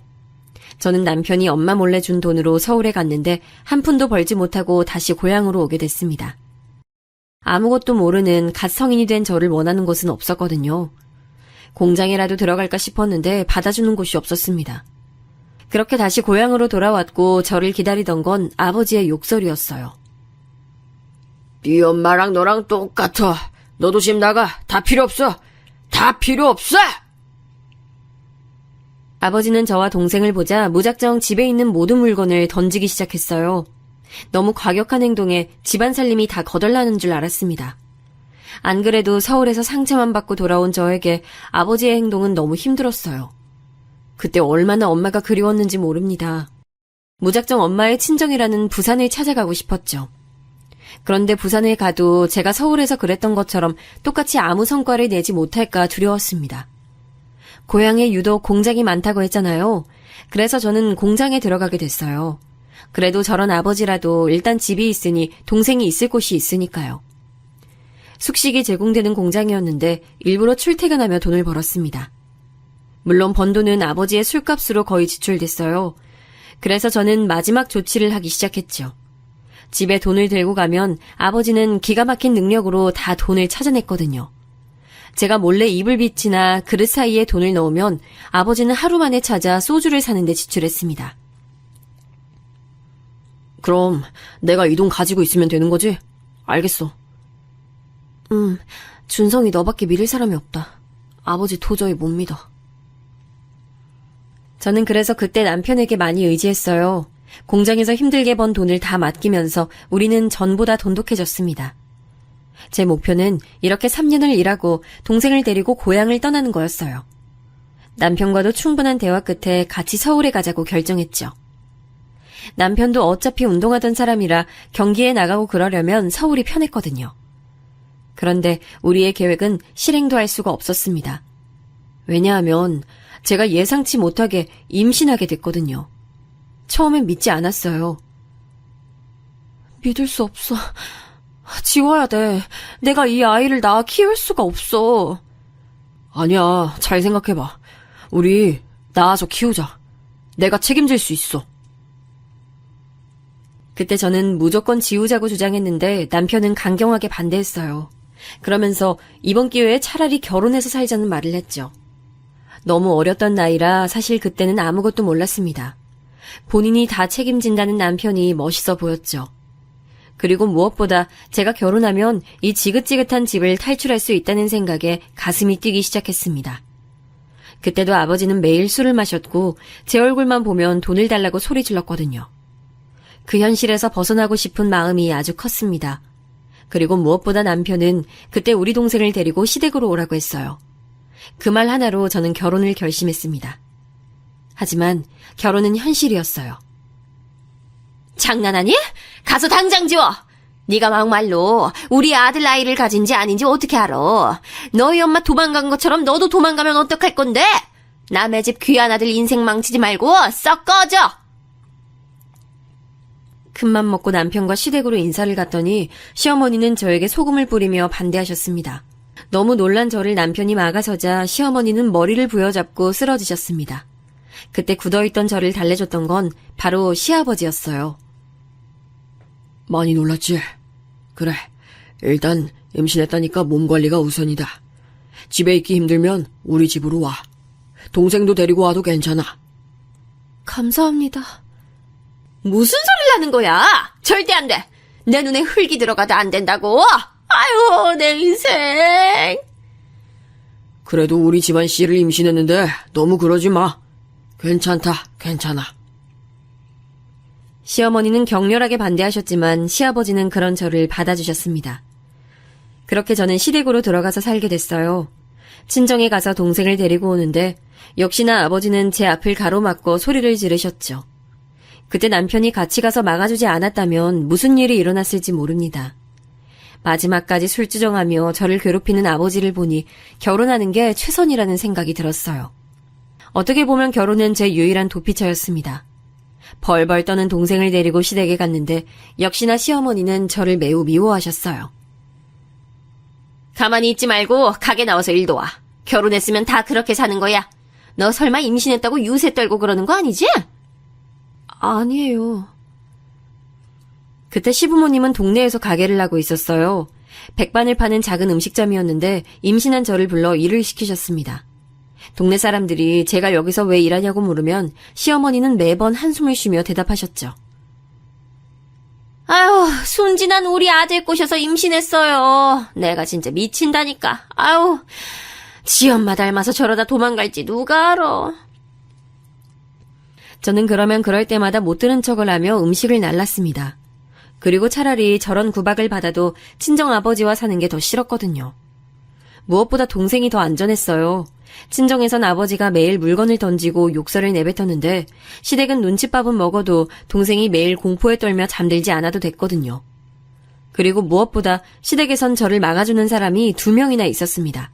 [SPEAKER 2] 저는 남편이 엄마 몰래 준 돈으로 서울에 갔는데 한 푼도 벌지 못하고 다시 고향으로 오게 됐습니다. 아무것도 모르는 갓 성인이 된 저를 원하는 곳은 없었거든요. 공장이라도 들어갈까 싶었는데 받아주는 곳이 없었습니다. 그렇게 다시 고향으로 돌아왔고 저를 기다리던 건 아버지의 욕설이었어요.
[SPEAKER 3] 네 엄마랑 너랑 똑같아. 너도 집 나가. 다 필요 없어. 다 필요 없어!
[SPEAKER 2] 아버지는 저와 동생을 보자 무작정 집에 있는 모든 물건을 던지기 시작했어요. 너무 과격한 행동에 집안 살림이 다 거덜나는 줄 알았습니다. 안 그래도 서울에서 상처만 받고 돌아온 저에게 아버지의 행동은 너무 힘들었어요. 그때 얼마나 엄마가 그리웠는지 모릅니다. 무작정 엄마의 친정이라는 부산을 찾아가고 싶었죠. 그런데 부산에 가도 제가 서울에서 그랬던 것처럼 똑같이 아무 성과를 내지 못할까 두려웠습니다. 고향에 유독 공장이 많다고 했잖아요. 그래서 저는 공장에 들어가게 됐어요. 그래도 저런 아버지라도 일단 집이 있으니 동생이 있을 곳이 있으니까요. 숙식이 제공되는 공장이었는데 일부러 출퇴근하며 돈을 벌었습니다. 물론 번 돈은 아버지의 술값으로 거의 지출됐어요. 그래서 저는 마지막 조치를 하기 시작했죠. 집에 돈을 들고 가면 아버지는 기가 막힌 능력으로 다 돈을 찾아냈거든요. 제가 몰래 이불빛이나 그릇 사이에 돈을 넣으면 아버지는 하루 만에 찾아 소주를 사는데 지출했습니다.
[SPEAKER 3] 그럼 내가 이 돈 가지고 있으면 되는 거지? 알겠어.
[SPEAKER 2] 준성이 너밖에 믿을 사람이 없다. 아버지 도저히 못 믿어. 저는 그래서 그때 남편에게 많이 의지했어요. 공장에서 힘들게 번 돈을 다 맡기면서 우리는 전보다 돈독해졌습니다. 제 목표는 이렇게 3년을 일하고 동생을 데리고 고향을 떠나는 거였어요. 남편과도 충분한 대화 끝에 같이 서울에 가자고 결정했죠. 남편도 어차피 운동하던 사람이라 경기에 나가고 그러려면 서울이 편했거든요. 그런데 우리의 계획은 실행도 할 수가 없었습니다. 왜냐하면 제가 예상치 못하게 임신하게 됐거든요. 처음엔 믿지 않았어요. 믿을 수 없어. 지워야 돼. 내가 이 아이를 낳아 키울 수가 없어.
[SPEAKER 3] 아니야, 잘 생각해봐. 우리 낳아서 키우자. 내가 책임질 수 있어.
[SPEAKER 2] 그때 저는 무조건 지우자고 주장했는데 남편은 강경하게 반대했어요. 그러면서 이번 기회에 차라리 결혼해서 살자는 말을 했죠. 너무 어렸던 나이라 사실 그때는 아무것도 몰랐습니다. 본인이 다 책임진다는 남편이 멋있어 보였죠. 그리고 무엇보다 제가 결혼하면 이 지긋지긋한 집을 탈출할 수 있다는 생각에 가슴이 뛰기 시작했습니다. 그때도 아버지는 매일 술을 마셨고 제 얼굴만 보면 돈을 달라고 소리 질렀거든요. 그 현실에서 벗어나고 싶은 마음이 아주 컸습니다. 그리고 무엇보다 남편은 그때 우리 동생을 데리고 시댁으로 오라고 했어요. 그 말 하나로 저는 결혼을 결심했습니다. 하지만 결혼은 현실이었어요. 장난하니? 가서 당장 지워! 네가 막말로 우리 아들 나이를 가진지 아닌지 어떻게 알아? 너희 엄마 도망간 것처럼 너도 도망가면 어떡할 건데? 남의 집 귀한 아들 인생 망치지 말고 썩 꺼져! 큰맘 먹고 남편과 시댁으로 인사를 갔더니 시어머니는 저에게 소금을 뿌리며 반대하셨습니다. 너무 놀란 저를 남편이 막아서자 시어머니는 머리를 부여잡고 쓰러지셨습니다. 그때 굳어있던 저를 달래줬던 건 바로 시아버지였어요.
[SPEAKER 3] 많이 놀랐지? 그래, 일단 임신했다니까 몸 관리가 우선이다. 집에 있기 힘들면 우리 집으로 와. 동생도 데리고 와도 괜찮아.
[SPEAKER 2] 감사합니다. 무슨 소리를 하는 거야? 절대 안 돼. 내 눈에 흙이 들어가도 안 된다고. 아유, 내 인생.
[SPEAKER 3] 그래도 우리 집안 씨를 임신했는데 너무 그러지 마. 괜찮다, 괜찮아.
[SPEAKER 2] 시어머니는 격렬하게 반대하셨지만 시아버지는 그런 저를 받아주셨습니다. 그렇게 저는 시댁으로 들어가서 살게 됐어요. 친정에 가서 동생을 데리고 오는데 역시나 아버지는 제 앞을 가로막고 소리를 지르셨죠. 그때 남편이 같이 가서 막아주지 않았다면 무슨 일이 일어났을지 모릅니다. 마지막까지 술주정하며 저를 괴롭히는 아버지를 보니 결혼하는 게 최선이라는 생각이 들었어요. 어떻게 보면 결혼은 제 유일한 도피처였습니다. 벌벌 떠는 동생을 데리고 시댁에 갔는데 역시나 시어머니는 저를 매우 미워하셨어요. 가만히 있지 말고 가게 나와서 일도 와. 결혼했으면 다 그렇게 사는 거야. 너 설마 임신했다고 유세 떨고 그러는 거 아니지? 아니에요. 그때 시부모님은 동네에서 가게를 하고 있었어요. 백반을 파는 작은 음식점이었는데 임신한 저를 불러 일을 시키셨습니다. 동네 사람들이 제가 여기서 왜 일하냐고 물으면 시어머니는 매번 한숨을 쉬며 대답하셨죠. 아유, 순진한 우리 아들 꼬셔서 임신했어요. 내가 진짜 미친다니까. 아유, 지 엄마 닮아서 저러다 도망갈지 누가 알아. 저는 그러면 그럴 때마다 못 들은 척을 하며 음식을 날랐습니다. 그리고 차라리 저런 구박을 받아도 친정아버지와 사는 게 더 싫었거든요. 무엇보다 동생이 더 안전했어요. 친정에선 아버지가 매일 물건을 던지고 욕설을 내뱉었는데 시댁은 눈칫밥은 먹어도 동생이 매일 공포에 떨며 잠들지 않아도 됐거든요. 그리고 무엇보다 시댁에선 저를 막아주는 사람이 2명이나 있었습니다.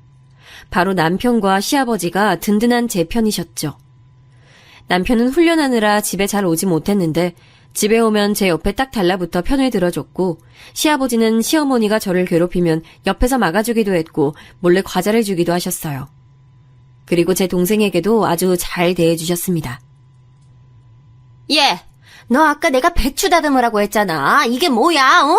[SPEAKER 2] 바로 남편과 시아버지가 든든한 제 편이셨죠. 남편은 훈련하느라 집에 잘 오지 못했는데 집에 오면 제 옆에 딱 달라붙어 편을 들어줬고 시아버지는 시어머니가 저를 괴롭히면 옆에서 막아주기도 했고 몰래 과자를 주기도 하셨어요. 그리고 제 동생에게도 아주 잘 대해주셨습니다. 얘, 너 아까 내가 배추 다듬으라고 했잖아. 이게 뭐야, 어?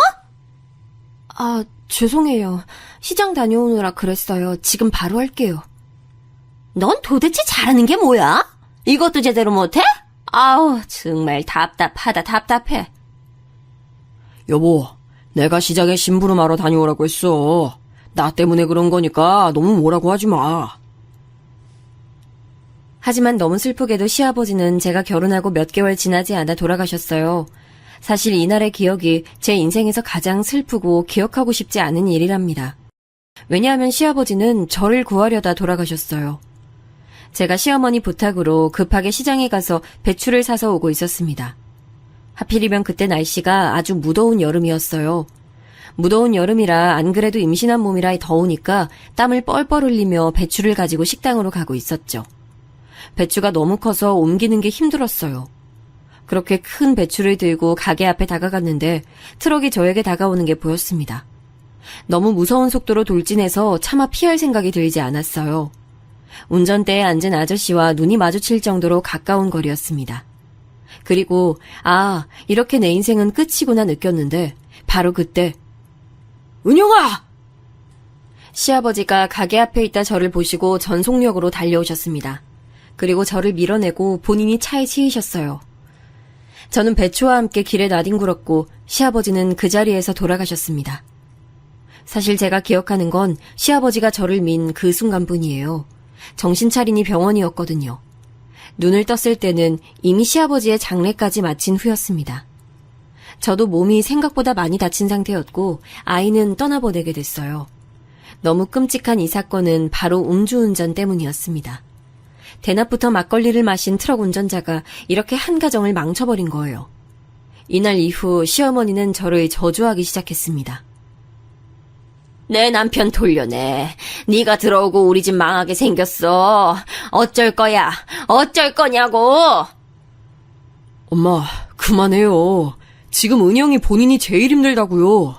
[SPEAKER 2] 아, 죄송해요. 시장 다녀오느라 그랬어요. 지금 바로 할게요. 넌 도대체 잘하는 게 뭐야? 이것도 제대로 못해? 아우, 정말 답답해.
[SPEAKER 3] 여보, 내가 시장에 심부름하러 다녀오라고 했어. 나 때문에 그런 거니까 너무 뭐라고 하지 마.
[SPEAKER 2] 하지만 너무 슬프게도 시아버지는 제가 결혼하고 몇 개월 지나지 않아 돌아가셨어요. 사실 이날의 기억이 제 인생에서 가장 슬프고 기억하고 싶지 않은 일이랍니다. 왜냐하면 시아버지는 저를 구하려다 돌아가셨어요. 제가 시어머니 부탁으로 급하게 시장에 가서 배추를 사서 오고 있었습니다. 하필이면 그때 날씨가 아주 무더운 여름이었어요. 무더운 여름이라 안 그래도 임신한 몸이라 더우니까 땀을 뻘뻘 흘리며 배추를 가지고 식당으로 가고 있었죠. 배추가 너무 커서 옮기는 게 힘들었어요. 그렇게 큰 배추를 들고 가게 앞에 다가갔는데 트럭이 저에게 다가오는 게 보였습니다. 너무 무서운 속도로 돌진해서 차마 피할 생각이 들지 않았어요. 운전대에 앉은 아저씨와 눈이 마주칠 정도로 가까운 거리였습니다. 그리고 이렇게 내 인생은 끝이구나 느꼈는데 바로 그때
[SPEAKER 3] 은영아!
[SPEAKER 2] 시아버지가 가게 앞에 있다 저를 보시고 전속력으로 달려오셨습니다. 그리고 저를 밀어내고 본인이 차에 치이셨어요. 저는 배추와 함께 길에 나뒹굴었고 시아버지는 그 자리에서 돌아가셨습니다. 사실 제가 기억하는 건 시아버지가 저를 민 그 순간뿐이에요. 정신 차리니 병원이었거든요. 눈을 떴을 때는 이미 시아버지의 장례까지 마친 후였습니다. 저도 몸이 생각보다 많이 다친 상태였고 아이는 떠나보내게 됐어요. 너무 끔찍한 이 사건은 바로 음주운전 때문이었습니다. 대낮부터 막걸리를 마신 트럭 운전자가 이렇게 한 가정을 망쳐버린 거예요. 이날 이후 시어머니는 저를 저주하기 시작했습니다. 내 남편 돌려내. 네가 들어오고 우리 집 망하게 생겼어. 어쩔 거야. 어쩔 거냐고.
[SPEAKER 3] 엄마, 그만해요. 지금 은영이 본인이 제일 힘들다고요.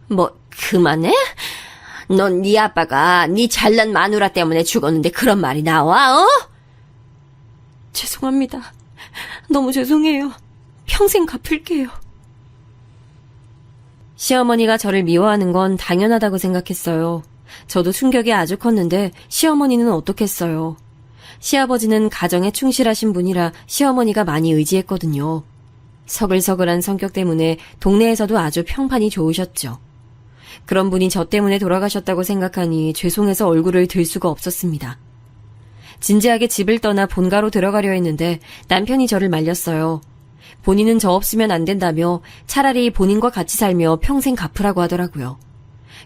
[SPEAKER 2] 뭐 그만해? 넌 네 아빠가 네 잘난 마누라 때문에 죽었는데 그런 말이 나와? 어? 죄송합니다. 너무 죄송해요. 평생 갚을게요. 시어머니가 저를 미워하는 건 당연하다고 생각했어요. 저도 충격이 아주 컸는데 시어머니는 어떻겠어요. 시아버지는 가정에 충실하신 분이라 시어머니가 많이 의지했거든요. 서글서글한 성격 때문에 동네에서도 아주 평판이 좋으셨죠. 그런 분이 저 때문에 돌아가셨다고 생각하니 죄송해서 얼굴을 들 수가 없었습니다. 진지하게 집을 떠나 본가로 들어가려 했는데 남편이 저를 말렸어요. 본인은 저 없으면 안 된다며 차라리 본인과 같이 살며 평생 갚으라고 하더라고요.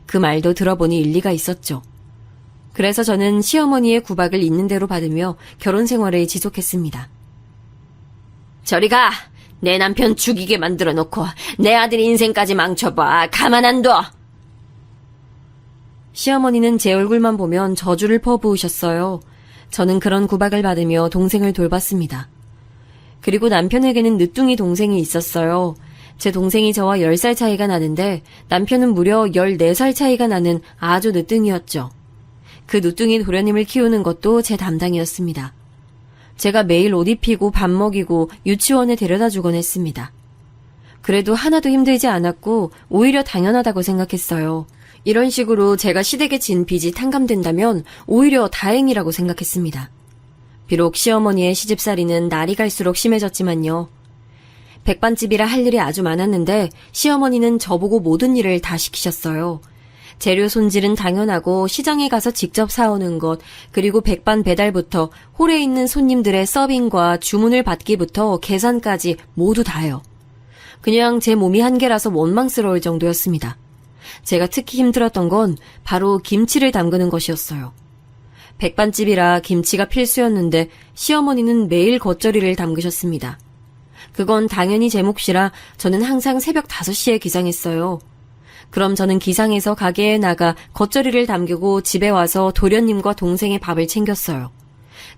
[SPEAKER 2] 그 말도 들어보니 일리가 있었죠. 그래서 저는 시어머니의 구박을 있는 대로 받으며 결혼 생활을 지속했습니다. 저리 가! 내 남편 죽이게 만들어 놓고 내 아들 인생까지 망쳐봐. 가만 안 둬! 시어머니는 제 얼굴만 보면 저주를 퍼부으셨어요. 저는 그런 구박을 받으며 동생을 돌봤습니다. 그리고 남편에게는 늦둥이 동생이 있었어요. 제 동생이 저와 10살 차이가 나는데 남편은 무려 14살 차이가 나는 아주 늦둥이였죠. 그 늦둥이 도련님을 키우는 것도 제 담당이었습니다. 제가 매일 옷 입히고 밥 먹이고 유치원에 데려다 주곤 했습니다. 그래도 하나도 힘들지 않았고 오히려 당연하다고 생각했어요. 이런 식으로 제가 시댁에 진 빚이 탕감된다면 오히려 다행이라고 생각했습니다. 비록 시어머니의 시집살이는 날이 갈수록 심해졌지만요. 백반집이라 할 일이 아주 많았는데 시어머니는 저보고 모든 일을 다 시키셨어요. 재료 손질은 당연하고 시장에 가서 직접 사오는 것, 그리고 백반 배달부터 홀에 있는 손님들의 서빙과 주문을 받기부터 계산까지 모두 다요. 그냥 제 몸이 한계라서 원망스러울 정도였습니다. 제가 특히 힘들었던 건 바로 김치를 담그는 것이었어요. 백반집이라 김치가 필수였는데 시어머니는 매일 겉절이를 담그셨습니다. 그건 당연히 제 몫이라 저는 항상 새벽 5시에 기상했어요. 그럼 저는 기상해서 가게에 나가 겉절이를 담그고 집에 와서 도련님과 동생의 밥을 챙겼어요.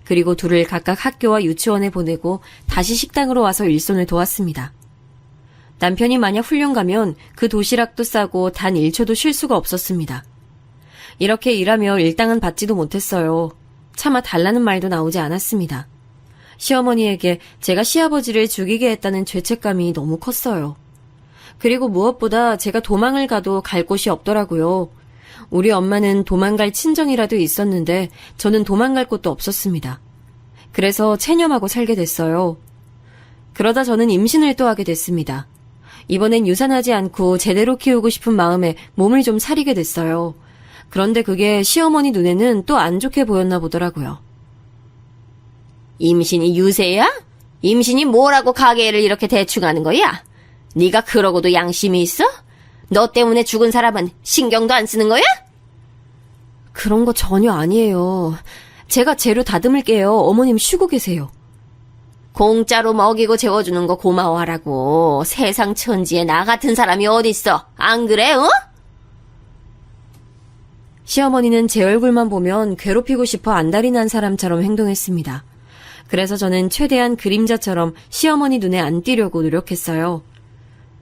[SPEAKER 2] 그리고 둘을 각각 학교와 유치원에 보내고 다시 식당으로 와서 일손을 도왔습니다. 남편이 만약 훈련 가면 그 도시락도 싸고 단 1초도 쉴 수가 없었습니다. 이렇게 일하며 일당은 받지도 못했어요. 차마 달라는 말도 나오지 않았습니다. 시어머니에게 제가 시아버지를 죽이게 했다는 죄책감이 너무 컸어요. 그리고 무엇보다 제가 도망을 가도 갈 곳이 없더라고요. 우리 엄마는 도망갈 친정이라도 있었는데 저는 도망갈 곳도 없었습니다. 그래서 체념하고 살게 됐어요. 그러다 저는 임신을 또 하게 됐습니다. 이번엔 유산하지 않고 제대로 키우고 싶은 마음에 몸을 좀 사리게 됐어요. 그런데 그게 시어머니 눈에는 또 안 좋게 보였나 보더라고요. 임신이 유세야? 임신이 뭐라고 가게를 이렇게 대충 하는 거야? 네가 그러고도 양심이 있어? 너 때문에 죽은 사람은 신경도 안 쓰는 거야? 그런 거 전혀 아니에요. 제가 재료 다듬을게요. 어머님 쉬고 계세요. 공짜로 먹이고 재워주는 거 고마워하라고. 세상 천지에 나 같은 사람이 어딨어. 안 그래, 어? 시어머니는 제 얼굴만 보면 괴롭히고 싶어 안달이 난 사람처럼 행동했습니다. 그래서 저는 최대한 그림자처럼 시어머니 눈에 안 띄려고 노력했어요.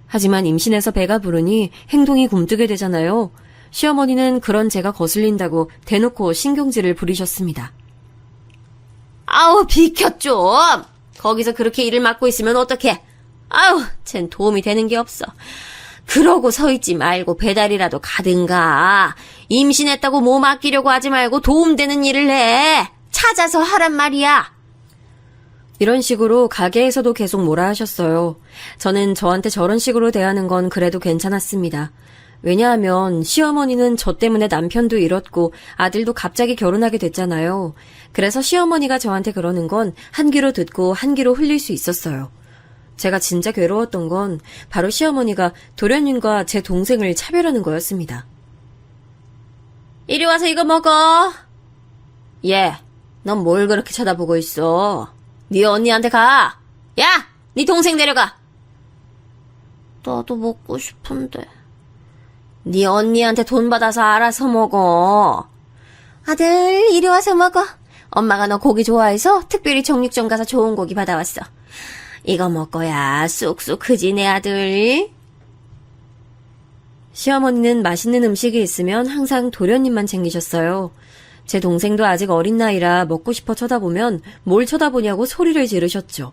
[SPEAKER 2] 하지만 임신해서 배가 부르니 행동이 굼뜨게 되잖아요. 시어머니는 그런 제가 거슬린다고 대놓고 신경질을 부리셨습니다. 아우, 비켜 좀! 거기서 그렇게 일을 맡고 있으면 어떡해? 아우, 쟨 도움이 되는 게 없어. 그러고 서 있지 말고 배달이라도 가든가. 임신했다고 몸 아끼려고 하지 말고 도움되는 일을 해. 찾아서 하란 말이야. 이런 식으로 가게에서도 계속 뭐라 하셨어요. 저는 저한테 저런 식으로 대하는 건 그래도 괜찮았습니다. 왜냐하면 시어머니는 저 때문에 남편도 잃었고 아들도 갑자기 결혼하게 됐잖아요. 그래서 시어머니가 저한테 그러는 건 한 귀로 듣고 한 귀로 흘릴 수 있었어요. 제가 진짜 괴로웠던 건 바로 시어머니가 도련님과 제 동생을 차별하는 거였습니다. 이리 와서 이거 먹어. 얘, 넌 뭘 그렇게 쳐다보고 있어? 네 언니한테 가. 야, 네 동생 데려가. 나도 먹고 싶은데. 네 언니한테 돈 받아서 알아서 먹어. 아들, 이리 와서 먹어. 엄마가 너 고기 좋아해서 특별히 정육점 가서 좋은 고기 받아왔어. 이거 먹어야 쑥쑥 크지, 내 아들. 시어머니는 맛있는 음식이 있으면 항상 도련님만 챙기셨어요. 제 동생도 아직 어린 나이라 먹고 싶어 쳐다보면 뭘 쳐다보냐고 소리를 지르셨죠.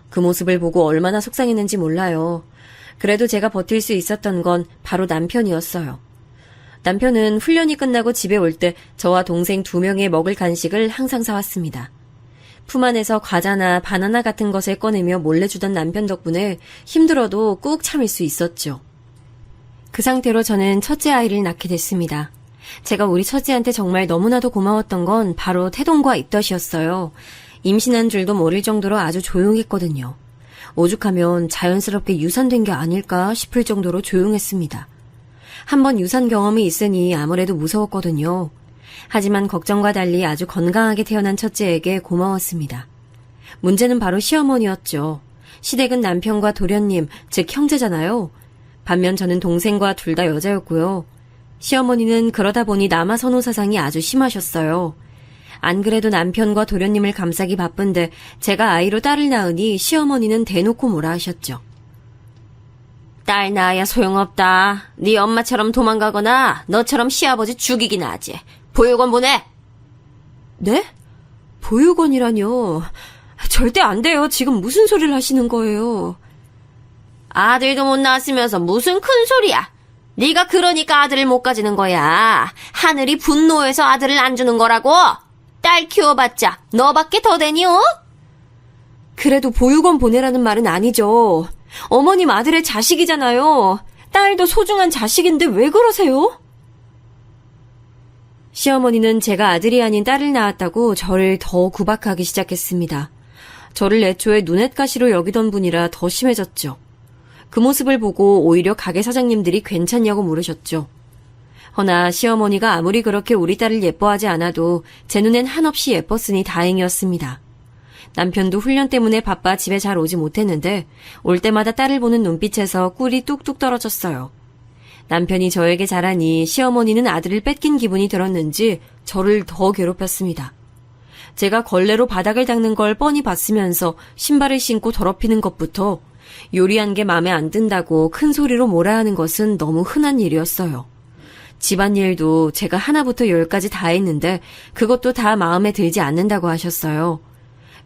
[SPEAKER 2] 그 모습을 보고 얼마나 속상했는지 몰라요. 그래도 제가 버틸 수 있었던 건 바로 남편이었어요. 남편은 훈련이 끝나고 집에 올 때 저와 동생 2명의 먹을 간식을 항상 사왔습니다. 품 안에서 과자나 바나나 같은 것을 꺼내며 몰래 주던 남편 덕분에 힘들어도 꾹 참을 수 있었죠. 그 상태로 저는 첫째 아이를 낳게 됐습니다. 제가 우리 첫째한테 정말 너무나도 고마웠던 건 바로 태동과 입덧이었어요. 임신한 줄도 모를 정도로 아주 조용했거든요. 오죽하면 자연스럽게 유산된 게 아닐까 싶을 정도로 조용했습니다. 한번 유산 경험이 있으니 아무래도 무서웠거든요. 하지만 걱정과 달리 아주 건강하게 태어난 첫째에게 고마웠습니다. 문제는 바로 시어머니였죠. 시댁은 남편과 도련님, 즉 형제잖아요. 반면 저는 동생과 둘 다 여자였고요. 시어머니는 그러다 보니 남아 선호 사상이 아주 심하셨어요. 안 그래도 남편과 도련님을 감싸기 바쁜데 제가 아이로 딸을 낳으니 시어머니는 대놓고 뭐라 하셨죠. 딸 낳아야 소용없다. 네 엄마처럼 도망가거나 너처럼 시아버지 죽이기나 하지. 보육원 보내. 네? 보육원이라뇨. 절대 안 돼요. 지금 무슨 소리를 하시는 거예요. 아들도 못 낳았으면서 무슨 큰 소리야. 네가 그러니까 아들을 못 가지는 거야. 하늘이 분노해서 아들을 안 주는 거라고. 딸 키워봤자 너밖에 더 되니, 어? 그래도 보육원 보내라는 말은 아니죠. 어머님 아들의 자식이잖아요. 딸도 소중한 자식인데 왜 그러세요? 시어머니는 제가 아들이 아닌 딸을 낳았다고 저를 더 구박하기 시작했습니다. 저를 애초에 눈엣가시로 여기던 분이라 더 심해졌죠. 그 모습을 보고 오히려 가게 사장님들이 괜찮냐고 물으셨죠. 허나 시어머니가 아무리 그렇게 우리 딸을 예뻐하지 않아도 제 눈엔 한없이 예뻤으니 다행이었습니다. 남편도 훈련 때문에 바빠 집에 잘 오지 못했는데 올 때마다 딸을 보는 눈빛에서 꿀이 뚝뚝 떨어졌어요. 남편이 저에게 잘하니 시어머니는 아들을 뺏긴 기분이 들었는지 저를 더 괴롭혔습니다. 제가 걸레로 바닥을 닦는 걸 뻔히 봤으면서 신발을 신고 더럽히는 것부터 요리한 게 마음에 안 든다고 큰 소리로 뭐라 하는 것은 너무 흔한 일이었어요. 집안일도 제가 하나부터 10까지 다 했는데 그것도 다 마음에 들지 않는다고 하셨어요.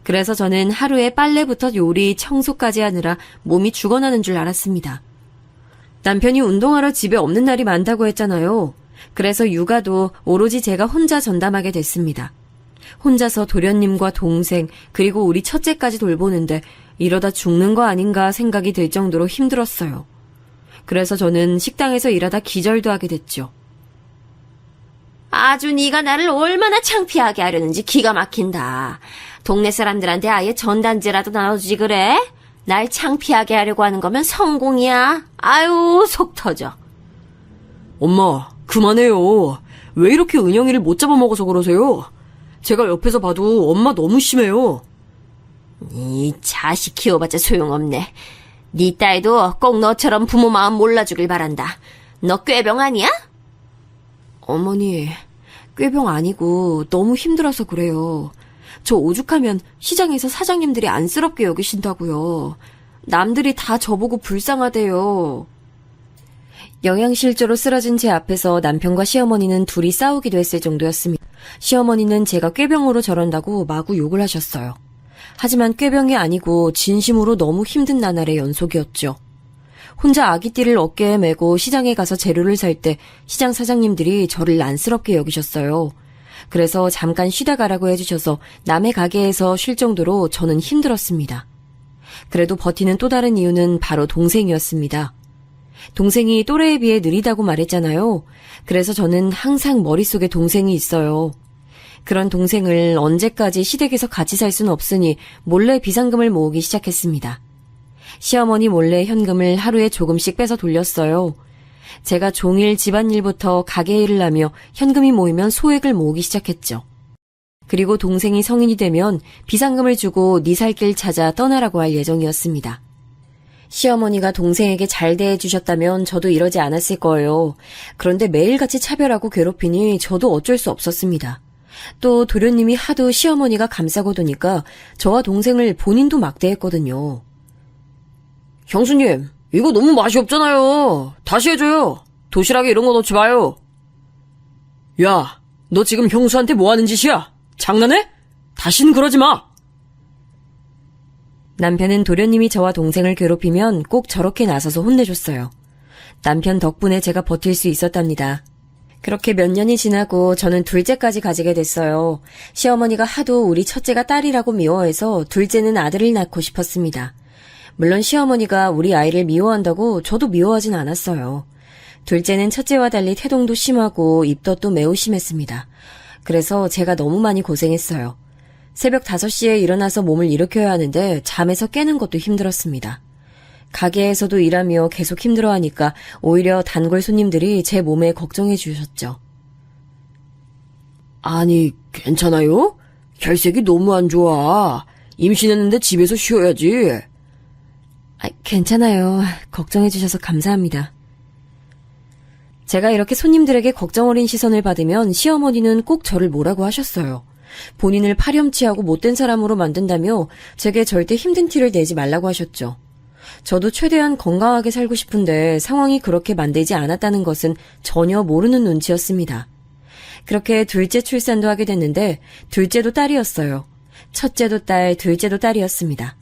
[SPEAKER 2] 그래서 저는 하루에 빨래부터 요리, 청소까지 하느라 몸이 죽어나는 줄 알았습니다. 남편이 운동하러 집에 없는 날이 많다고 했잖아요. 그래서 육아도 오로지 제가 혼자 전담하게 됐습니다. 혼자서 도련님과 동생 그리고 우리 첫째까지 돌보는데 이러다 죽는 거 아닌가 생각이 들 정도로 힘들었어요. 그래서 저는 식당에서 일하다 기절도 하게 됐죠. 아주 네가 나를 얼마나 창피하게 하려는지 기가 막힌다. 동네 사람들한테 아예 전단지라도 나눠주지 그래? 날 창피하게 하려고 하는 거면 성공이야. 아유, 속 터져.
[SPEAKER 3] 엄마, 그만해요. 왜 이렇게 은영이를 못 잡아먹어서 그러세요? 제가 옆에서 봐도 엄마 너무 심해요.
[SPEAKER 2] 이 자식 키워봤자 소용없네. 네 딸도 꼭 너처럼 부모 마음 몰라주길 바란다. 너 꾀병 아니야?
[SPEAKER 3] 어머니, 꾀병 아니고 너무 힘들어서 그래요. 저 오죽하면 시장에서 사장님들이 안쓰럽게 여기신다고요. 남들이 다 저보고 불쌍하대요. 영양실조로 쓰러진 제 앞에서 남편과 시어머니는 둘이 싸우기도 했을 정도였습니다. 시어머니는 제가 꾀병으로 저런다고 마구 욕을 하셨어요. 하지만 꾀병이 아니고 진심으로 너무 힘든 나날의 연속이었죠. 혼자 아기띠를 어깨에 메고 시장에 가서 재료를 살 때 시장 사장님들이 저를 안쓰럽게 여기셨어요. 그래서 잠깐 쉬다 가라고 해주셔서 남의 가게에서 쉴 정도로 저는 힘들었습니다. 그래도 버티는 또 다른 이유는 바로 동생이었습니다. 동생이 또래에 비해 느리다고 말했잖아요. 그래서 저는 항상 머릿속에 동생이 있어요. 그런 동생을 언제까지 시댁에서 같이 살 수는 없으니 몰래 비상금을 모으기 시작했습니다.
[SPEAKER 2] 시어머니 몰래 현금을 하루에 조금씩 빼서 돌렸어요. 제가 종일 집안일부터 가게 일을 하며 현금이 모이면 소액을 모으기 시작했죠. 그리고 동생이 성인이 되면 비상금을 주고 네 살 길 찾아 떠나라고 할 예정이었습니다. 시어머니가 동생에게 잘 대해주셨다면 저도 이러지 않았을 거예요. 그런데 매일같이 차별하고 괴롭히니 저도 어쩔 수 없었습니다. 또 도련님이 하도 시어머니가 감싸고 도니까 저와 동생을 본인도 막대했거든요.
[SPEAKER 3] 형수님, 이거 너무 맛이 없잖아요. 다시 해줘요. 도시락에 이런 거 넣지 마요. 야, 너 지금 형수한테 뭐 하는 짓이야? 장난해? 다신 그러지 마.
[SPEAKER 2] 남편은 도련님이 저와 동생을 괴롭히면 꼭 저렇게 나서서 혼내줬어요. 남편 덕분에 제가 버틸 수 있었답니다. 그렇게 몇 년이 지나고 저는 둘째까지 가지게 됐어요. 시어머니가 하도 우리 첫째가 딸이라고 미워해서 둘째는 아들을 낳고 싶었습니다. 물론 시어머니가 우리 아이를 미워한다고 저도 미워하진 않았어요. 둘째는 첫째와 달리 태동도 심하고 입덧도 매우 심했습니다. 그래서 제가 너무 많이 고생했어요. 새벽 5시에 일어나서 몸을 일으켜야 하는데 잠에서 깨는 것도 힘들었습니다. 가게에서도 일하며 계속 힘들어하니까 오히려 단골 손님들이 제 몸에 걱정해 주셨죠.
[SPEAKER 3] 아니, 괜찮아요? 혈색이 너무 안 좋아. 임신했는데 집에서 쉬어야지.
[SPEAKER 2] 괜찮아요. 걱정해 주셔서 감사합니다. 제가 이렇게 손님들에게 걱정 어린 시선을 받으면 시어머니는 꼭 저를 뭐라고 하셨어요. 본인을 파렴치하고 못된 사람으로 만든다며 제게 절대 힘든 티를 내지 말라고 하셨죠. 저도 최대한 건강하게 살고 싶은데 상황이 그렇게 만들지 않았다는 것은 전혀 모르는 눈치였습니다. 그렇게 둘째 출산도 하게 됐는데 둘째도 딸이었어요. 첫째도 딸, 둘째도 딸이었습니다.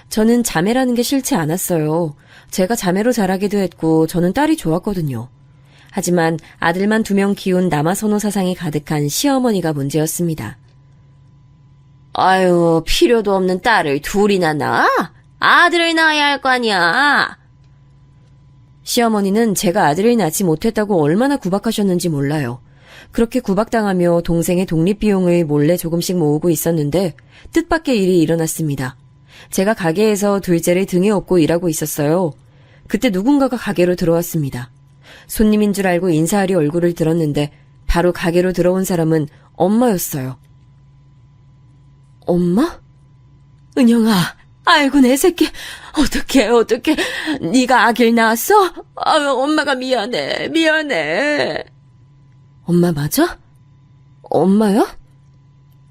[SPEAKER 2] 저는 자매라는 게 싫지 않았어요. 제가 자매로 자라기도 했고 저는 딸이 좋았거든요. 하지만 아들만 2명 키운 남아선호 사상이 가득한 시어머니가 문제였습니다.
[SPEAKER 3] 아유, 필요도 없는 딸을 둘이나 낳아? 아들을 낳아야 할 거 아니야.
[SPEAKER 2] 시어머니는 제가 아들을 낳지 못했다고 얼마나 구박하셨는지 몰라요. 그렇게 구박당하며 동생의 독립비용을 몰래 조금씩 모으고 있었는데 뜻밖의 일이 일어났습니다. 제가 가게에서 둘째를 등에 업고 일하고 있었어요. 그때 누군가가 가게로 들어왔습니다. 손님인 줄 알고 인사하려 얼굴을 들었는데 바로 가게로 들어온 사람은 엄마였어요. 엄마? 은영아, 아이고 내 새끼, 어떡해. 네가 아기를 낳았어? 아유, 엄마가 미안해. 엄마 맞아? 엄마야?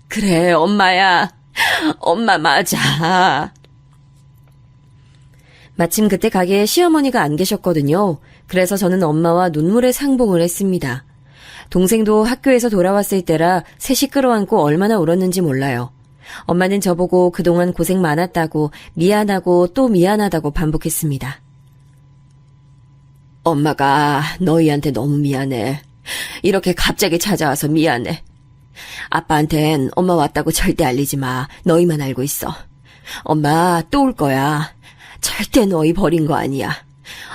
[SPEAKER 2] 그래, 엄마야. 엄마 맞아. 마침 그때 가게에 시어머니가 안 계셨거든요. 그래서 저는 엄마와 눈물의 상봉을 했습니다. 동생도 학교에서 돌아왔을 때라 셋이 끌어안고 얼마나 울었는지 몰라요. 엄마는 저보고 그동안 고생 많았다고 미안하고 또 미안하다고 반복했습니다. 엄마가 너희한테 너무 미안해. 이렇게 갑자기 찾아와서 미안해. 아빠한텐 엄마 왔다고 절대 알리지 마. 너희만 알고 있어. 엄마 또 올 거야. 절대 너희 버린 거 아니야.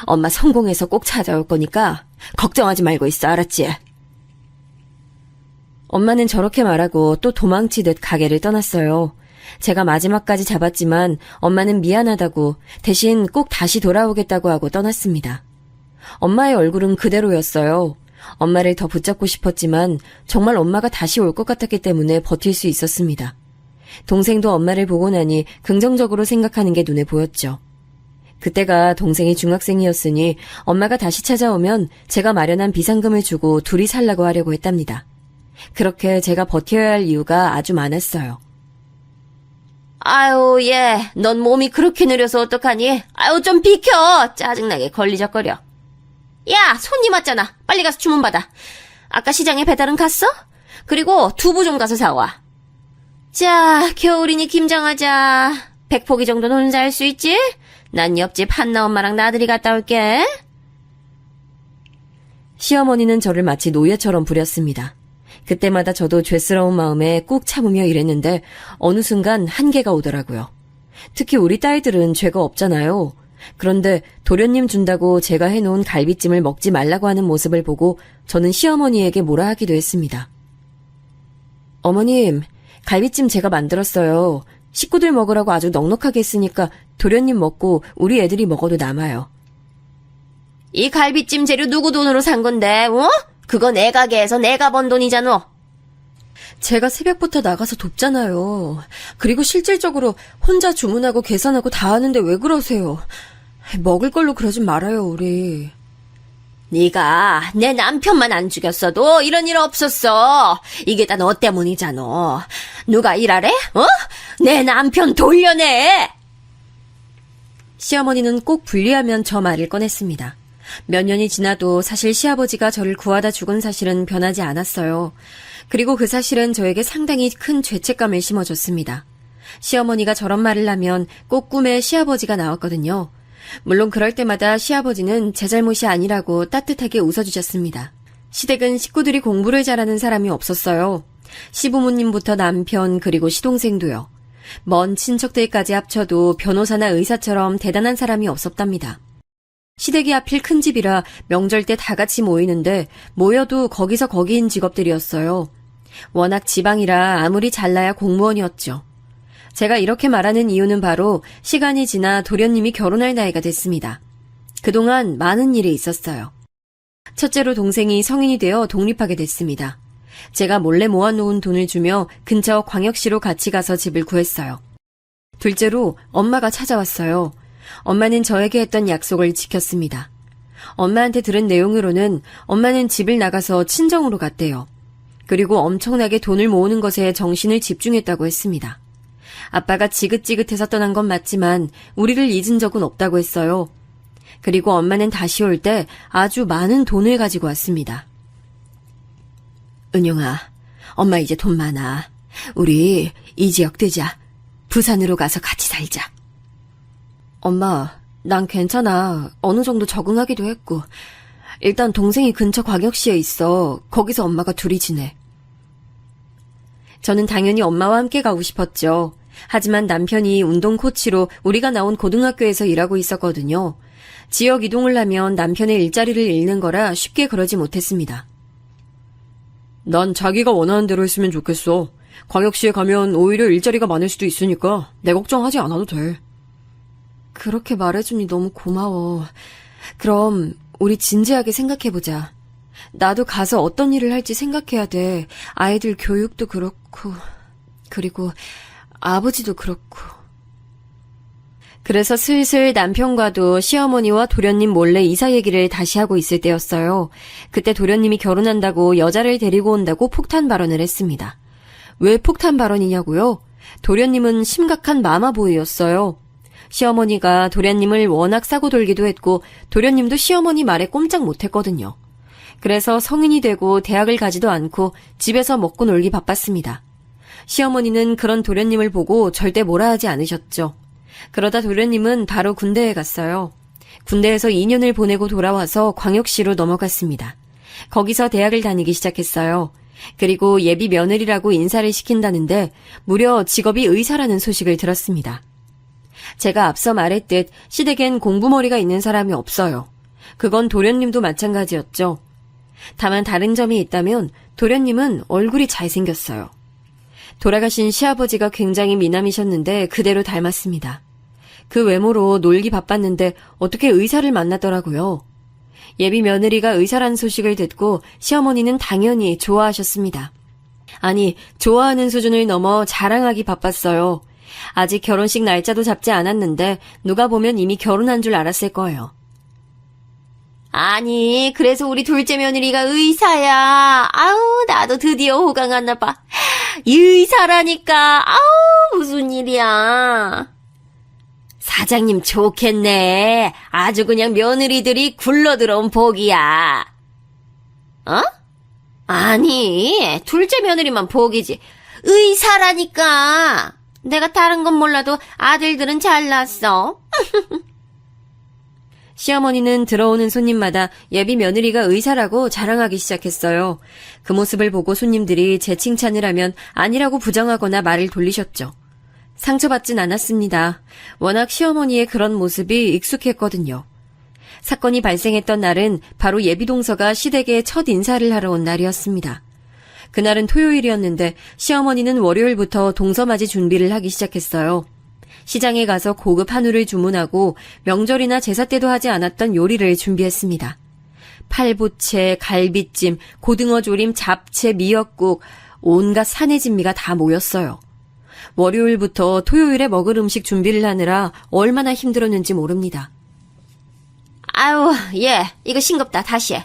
[SPEAKER 2] 엄마 성공해서 꼭 찾아올 거니까 걱정하지 말고 있어. 알았지? 엄마는 저렇게 말하고 또 도망치듯 가게를 떠났어요. 제가 마지막까지 잡았지만 엄마는 미안하다고 대신 꼭 다시 돌아오겠다고 하고 떠났습니다. 엄마의 얼굴은 그대로였어요. 엄마를 더 붙잡고 싶었지만 정말 엄마가 다시 올 것 같았기 때문에 버틸 수 있었습니다. 동생도 엄마를 보고 나니 긍정적으로 생각하는 게 눈에 보였죠. 그때가 동생이 중학생이었으니 엄마가 다시 찾아오면 제가 마련한 비상금을 주고 둘이 살라고 하려고 했답니다. 그렇게 제가 버텨야 할 이유가 아주 많았어요.
[SPEAKER 3] 아유, 얘, 넌 몸이 그렇게 느려서 어떡하니? 아유, 좀 비켜! 짜증나게 걸리적거려. 야, 손님 왔잖아. 빨리 가서 주문 받아. 아까 시장에 배달은 갔어? 그리고 두부 좀 가서 사와. 자, 겨울이니 김장하자. 100포기 정도는 혼자 할 수 있지? 난 옆집 한나 엄마랑 나들이 갔다 올게.
[SPEAKER 2] 시어머니는 저를 마치 노예처럼 부렸습니다. 그때마다 저도 죄스러운 마음에 꾹 참으며 일했는데 어느 순간 한계가 오더라고요. 특히 우리 딸들은 죄가 없잖아요. 그런데 도련님 준다고 제가 해놓은 갈비찜을 먹지 말라고 하는 모습을 보고 저는 시어머니에게 뭐라 하기도 했습니다. 어머님, 갈비찜 제가 만들었어요. 식구들 먹으라고 아주 넉넉하게 했으니까 도련님 먹고 우리 애들이 먹어도 남아요. 이 갈비찜 재료 누구 돈으로 산 건데, 그거 내 가게에서 내가 번 돈이잖아. 제가 새벽부터 나가서 돕잖아요. 그리고 실질적으로 혼자 주문하고 계산하고 다 하는데 왜 그러세요? 먹을 걸로 그러지 말아요, 우리. 네가 내 남편만 안 죽였어도 이런 일 없었어. 이게 다 너 때문이잖아. 누가 일하래? 내 남편 돌려내! 시어머니는 꼭 분리하면 저 말을 꺼냈습니다. 몇 년이 지나도 사실 시아버지가 저를 구하다 죽은 사실은 변하지 않았어요. 그리고 그 사실은 저에게 상당히 큰 죄책감을 심어줬습니다. 시어머니가 저런 말을 하면 꼭 꿈에 시아버지가 나왔거든요. 물론 그럴 때마다 시아버지는 제 잘못이 아니라고 따뜻하게 웃어주셨습니다. 시댁은 식구들이 공부를 잘하는 사람이 없었어요. 시부모님부터 남편 그리고 시동생도요. 먼 친척들까지 합쳐도 변호사나 의사처럼 대단한 사람이 없었답니다. 시댁이 하필 큰 집이라 명절 때 다 같이 모이는데 모여도 거기서 거기인 직업들이었어요. 워낙 지방이라 아무리 잘나야 공무원이었죠. 제가 이렇게 말하는 이유는 바로 시간이 지나 도련님이 결혼할 나이가 됐습니다. 그동안 많은 일이 있었어요. 첫째로 동생이 성인이 되어 독립하게 됐습니다. 제가 몰래 모아놓은 돈을 주며 근처 광역시로 같이 가서 집을 구했어요. 둘째로 엄마가 찾아왔어요. 엄마는 저에게 했던 약속을 지켰습니다. 엄마한테 들은 내용으로는 엄마는 집을 나가서 친정으로 갔대요. 그리고 엄청나게 돈을 모으는 것에 정신을 집중했다고 했습니다. 아빠가 지긋지긋해서 떠난 건 맞지만 우리를 잊은 적은 없다고 했어요. 그리고 엄마는 다시 올 때 아주 많은 돈을 가지고 왔습니다. 은영아, 엄마 이제 돈 많아. 우리 이 지역 뜨자. 부산으로 가서 같이 살자. 엄마, 난 괜찮아. 어느 정도 적응하기도 했고. 일단 동생이 근처 광역시에 있어. 거기서 엄마가 둘이 지내. 저는 당연히 엄마와 함께 가고 싶었죠. 하지만 남편이 운동 코치로 우리가 나온 고등학교에서 일하고 있었거든요. 지역 이동을 하면 남편의 일자리를 잃는 거라 쉽게 그러지 못했습니다. 난 자기가 원하는 대로 했으면 좋겠어. 광역시에 가면 오히려 일자리가 많을 수도 있으니까 내 걱정하지 않아도 돼. 그렇게 말해주니 너무 고마워. 그럼 우리 진지하게 생각해보자. 나도 가서 어떤 일을 할지 생각해야 돼. 아이들 교육도 그렇고, 그리고 아버지도 그렇고. 그래서 슬슬 남편과도 시어머니와 도련님 몰래 이사 얘기를 다시 하고 있을 때였어요. 그때 도련님이 결혼한다고 여자를 데리고 온다고 폭탄 발언을 했습니다. 왜 폭탄 발언이냐고요? 도련님은 심각한 마마보이였어요. 시어머니가 도련님을 워낙 싸고 돌기도 했고 도련님도 시어머니 말에 꼼짝 못했거든요. 그래서 성인이 되고 대학을 가지도 않고 집에서 먹고 놀기 바빴습니다. 시어머니는 그런 도련님을 보고 절대 뭐라 하지 않으셨죠. 그러다 도련님은 바로 군대에 갔어요. 군대에서 2년을 보내고 돌아와서 광역시로 넘어갔습니다. 거기서 대학을 다니기 시작했어요. 그리고 예비 며느리라고 인사를 시킨다는데 무려 직업이 의사라는 소식을 들었습니다. 제가 앞서 말했듯 시댁엔 공부머리가 있는 사람이 없어요. 그건 도련님도 마찬가지였죠. 다만 다른 점이 있다면 도련님은 얼굴이 잘생겼어요. 돌아가신 시아버지가 굉장히 미남이셨는데 그대로 닮았습니다. 그 외모로 놀기 바빴는데 어떻게 의사를 만나더라고요. 예비 며느리가 의사란 소식을 듣고 시어머니는 당연히 좋아하셨습니다. 아니, 좋아하는 수준을 넘어 자랑하기 바빴어요. 아직 결혼식 날짜도 잡지 않았는데 누가 보면 이미 결혼한 줄 알았을 거예요. 아니, 그래서 우리 둘째 며느리가 의사야. 아우, 나도 드디어 호강하나 봐. 의사라니까. 아우, 무슨 일이야. 사장님 좋겠네. 아주 그냥 며느리들이 굴러들어온 복이야. 어? 아니, 둘째 며느리만 복이지. 의사라니까. 내가 다른 건 몰라도 아들들은 잘났어. 시어머니는 들어오는 손님마다 예비 며느리가 의사라고 자랑하기 시작했어요. 그 모습을 보고 손님들이 제 칭찬을 하면 아니라고 부정하거나 말을 돌리셨죠. 상처받진 않았습니다. 워낙 시어머니의 그런 모습이 익숙했거든요. 사건이 발생했던 날은 바로 예비 동서가 시댁에 첫 인사를 하러 온 날이었습니다. 그날은 토요일이었는데 시어머니는 월요일부터 동서맞이 준비를 하기 시작했어요. 시장에 가서 고급 한우를 주문하고 명절이나 제사 때도 하지 않았던 요리를 준비했습니다. 팔보채, 갈비찜, 고등어 조림, 잡채, 미역국, 온갖 산의 진미가 다 모였어요. 월요일부터 토요일에 먹을 음식 준비를 하느라 얼마나 힘들었는지 모릅니다.
[SPEAKER 4] 아유, 이거 싱겁다. 다시 해.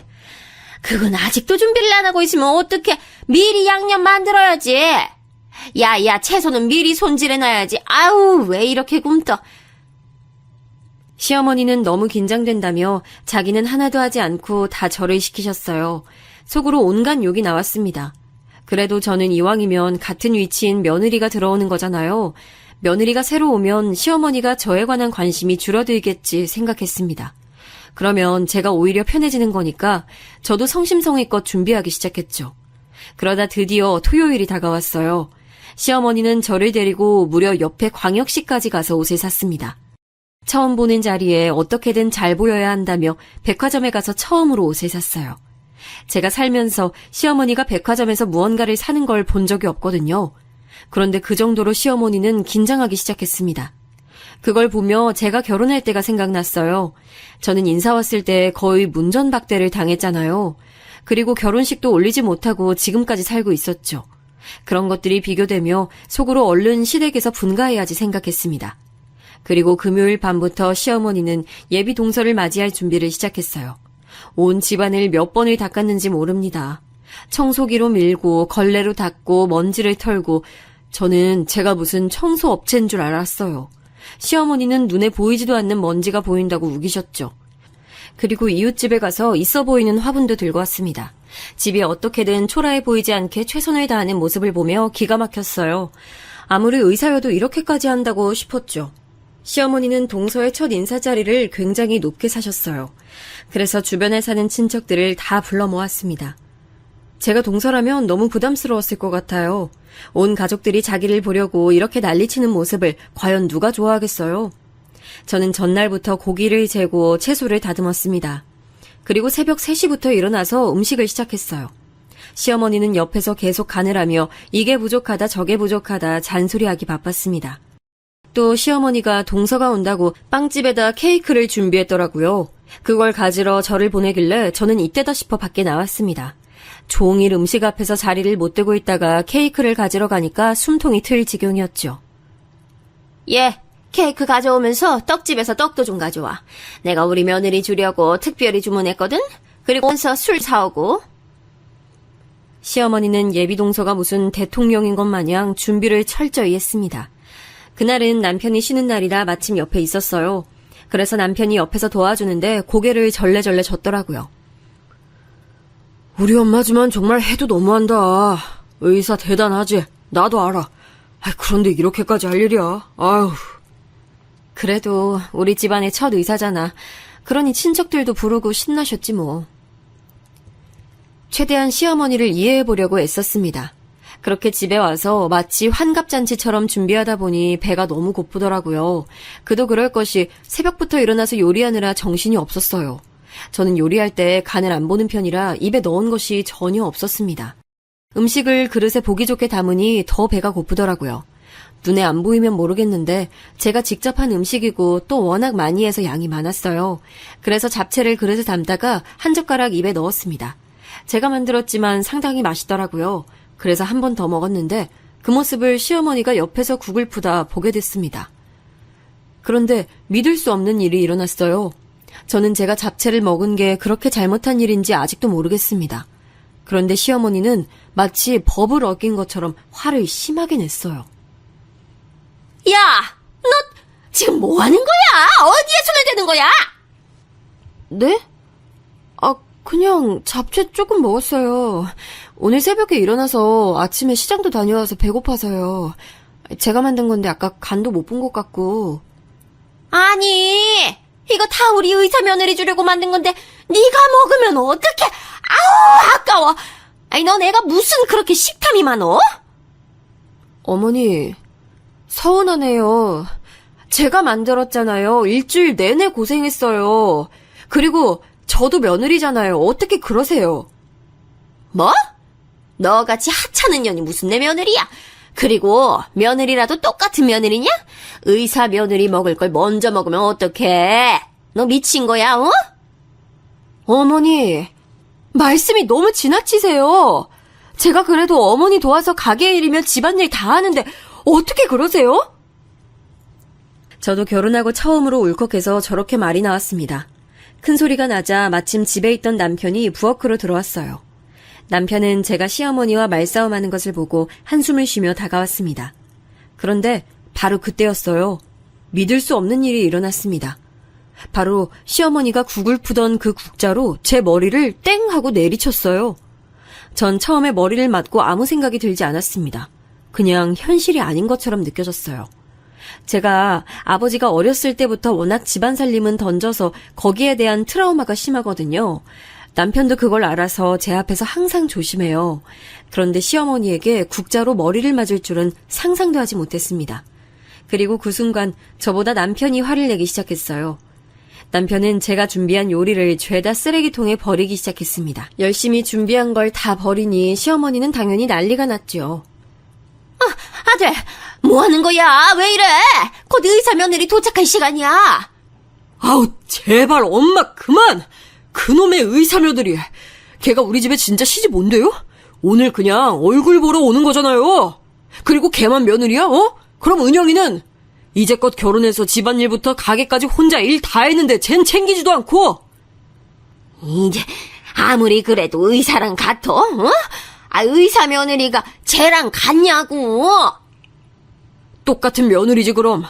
[SPEAKER 4] 그건 아직도 준비를 안 하고 있으면 어떡해. 미리 양념 만들어야지. 야, 채소는 미리 손질해놔야지. 아유, 왜 이렇게 굼떠.
[SPEAKER 2] 시어머니는 너무 긴장된다며 자기는 하나도 하지 않고 다 저를 시키셨어요. 속으로 온갖 욕이 나왔습니다. 그래도 저는 이왕이면 같은 위치인 며느리가 들어오는 거잖아요. 며느리가 새로 오면 시어머니가 저에 관한 관심이 줄어들겠지 생각했습니다. 그러면 제가 오히려 편해지는 거니까 저도 성심성의껏 준비하기 시작했죠. 그러다 드디어 토요일이 다가왔어요. 시어머니는 저를 데리고 무려 옆에 광역시까지 가서 옷을 샀습니다. 처음 보는 자리에 어떻게든 잘 보여야 한다며 백화점에 가서 처음으로 옷을 샀어요. 제가 살면서 시어머니가 백화점에서 무언가를 사는 걸 본 적이 없거든요. 그런데 그 정도로 시어머니는 긴장하기 시작했습니다. 그걸 보며 제가 결혼할 때가 생각났어요. 저는 인사 왔을 때 거의 문전박대를 당했잖아요. 그리고 결혼식도 올리지 못하고 지금까지 살고 있었죠. 그런 것들이 비교되며 속으로 얼른 시댁에서 분가해야지 생각했습니다. 그리고 금요일 밤부터 시어머니는 예비 동서를 맞이할 준비를 시작했어요. 온 집안을 몇 번을 닦았는지 모릅니다. 청소기로 밀고 걸레로 닦고 먼지를 털고 저는 제가 무슨 청소업체인 줄 알았어요. 시어머니는 눈에 보이지도 않는 먼지가 보인다고 우기셨죠. 그리고 이웃집에 가서 있어 보이는 화분도 들고 왔습니다. 집이 어떻게든 초라해 보이지 않게 최선을 다하는 모습을 보며 기가 막혔어요. 아무리 의사여도 이렇게까지 한다고 싶었죠. 시어머니는 동서의 첫 인사 자리를 굉장히 높게 사셨어요. 그래서 주변에 사는 친척들을 다 불러 모았습니다. 제가 동서라면 너무 부담스러웠을 것 같아요. 온 가족들이 자기를 보려고 이렇게 난리치는 모습을 과연 누가 좋아하겠어요? 저는 전날부터 고기를 재고 채소를 다듬었습니다. 그리고 새벽 3시부터 일어나서 음식을 시작했어요. 시어머니는 옆에서 계속 간을 하며 이게 부족하다 저게 부족하다 잔소리하기 바빴습니다. 또 시어머니가 동서가 온다고 빵집에다 케이크를 준비했더라고요. 그걸 가지러 저를 보내길래 저는 이때다 싶어 밖에 나왔습니다. 종일 음식 앞에서 자리를 못 대고 있다가 케이크를 가지러 가니까 숨통이 트일 지경이었죠.
[SPEAKER 4] 케이크 가져오면서 떡집에서 떡도 좀 가져와. 내가 우리 며느리 주려고 특별히 주문했거든. 그리고 오면서 술 사오고.
[SPEAKER 2] 시어머니는 예비 동서가 무슨 대통령인 것 마냥 준비를 철저히 했습니다. 그날은 남편이 쉬는 날이라 마침 옆에 있었어요. 그래서 남편이 옆에서 도와주는데 고개를 절레절레 젓더라고요.
[SPEAKER 3] 우리 엄마지만 정말 해도 너무한다. 의사 대단하지. 나도 알아. 그런데 이렇게까지 할 일이야. 아유.
[SPEAKER 2] 그래도 우리 집안의 첫 의사잖아. 그러니 친척들도 부르고 신나셨지 뭐. 최대한 시어머니를 이해해보려고 애썼습니다. 그렇게 집에 와서 마치 환갑잔치처럼 준비하다 보니 배가 너무 고프더라고요. 그도 그럴 것이 새벽부터 일어나서 요리하느라 정신이 없었어요. 저는 요리할 때 간을 안 보는 편이라 입에 넣은 것이 전혀 없었습니다. 음식을 그릇에 보기 좋게 담으니 더 배가 고프더라고요. 눈에 안 보이면 모르겠는데 제가 직접 한 음식이고 또 워낙 많이 해서 양이 많았어요. 그래서 잡채를 그릇에 담다가 한 젓가락 입에 넣었습니다. 제가 만들었지만 상당히 맛있더라고요. 그래서 한 번 더 먹었는데 그 모습을 시어머니가 옆에서 국을 푸다 보게 됐습니다. 그런데 믿을 수 없는 일이 일어났어요. 저는 제가 잡채를 먹은 게 그렇게 잘못한 일인지 아직도 모르겠습니다. 그런데 시어머니는 마치 법을 어긴 것처럼 화를 심하게 냈어요.
[SPEAKER 4] 야, 너 지금 뭐 하는 거야? 어디에 손을 대는 거야?
[SPEAKER 2] 네? 그냥 잡채 조금 먹었어요. 오늘 새벽에 일어나서 아침에 시장도 다녀와서 배고파서요. 제가 만든 건데 아까 간도 못 본 것 같고.
[SPEAKER 4] 아니, 이거 다 우리 의사 며느리 주려고 만든 건데 네가 먹으면 어떡해? 아우, 아까워. 너 내가 무슨 그렇게 식탐이 많어?
[SPEAKER 2] 어머니, 서운하네요. 제가 만들었잖아요. 일주일 내내 고생했어요. 그리고 저도 며느리잖아요. 어떻게 그러세요?
[SPEAKER 4] 뭐? 너같이 하찮은 년이 무슨 내 며느리야? 그리고 며느리라도 똑같은 며느리냐? 의사 며느리 먹을 걸 먼저 먹으면 어떡해? 너 미친 거야, 어?
[SPEAKER 2] 어머니, 말씀이 너무 지나치세요. 제가 그래도 어머니 도와서 가게 일이며 집안일 다 하는데 어떻게 그러세요? 저도 결혼하고 처음으로 울컥해서 저렇게 말이 나왔습니다. 큰 소리가 나자 마침 집에 있던 남편이 부엌으로 들어왔어요. 남편은 제가 시어머니와 말싸움하는 것을 보고 한숨을 쉬며 다가왔습니다. 그런데 바로 그때였어요. 믿을 수 없는 일이 일어났습니다. 바로 시어머니가 국을 푸던 그 국자로 제 머리를 땡 하고 내리쳤어요. 전 처음에 머리를 맞고 아무 생각이 들지 않았습니다. 그냥 현실이 아닌 것처럼 느껴졌어요. 제가 아버지가 어렸을 때부터 워낙 집안 살림은 던져서 거기에 대한 트라우마가 심하거든요. 남편도 그걸 알아서 제 앞에서 항상 조심해요. 그런데 시어머니에게 국자로 머리를 맞을 줄은 상상도 하지 못했습니다. 그리고 그 순간 저보다 남편이 화를 내기 시작했어요. 남편은 제가 준비한 요리를 죄다 쓰레기통에 버리기 시작했습니다. 열심히 준비한 걸 다 버리니 시어머니는 당연히 난리가 났죠.
[SPEAKER 4] 아들, 뭐 하는 거야? 왜 이래? 곧 의사 며느리 도착할 시간이야.
[SPEAKER 3] 아우, 제발 엄마 그만! 그놈의 의사 며느리. 걔가 우리 집에 진짜 시집 온대요? 오늘 그냥 얼굴 보러 오는 거잖아요. 그리고 걔만 며느리야, 어? 그럼 은영이는? 이제껏 결혼해서 집안일부터 가게까지 혼자 일 다 했는데 쟨 챙기지도 않고.
[SPEAKER 4] 이제 아무리 그래도 의사랑 같어? 어? 아, 의사 며느리가 쟤랑 같냐고.
[SPEAKER 3] 똑같은 며느리지 그럼.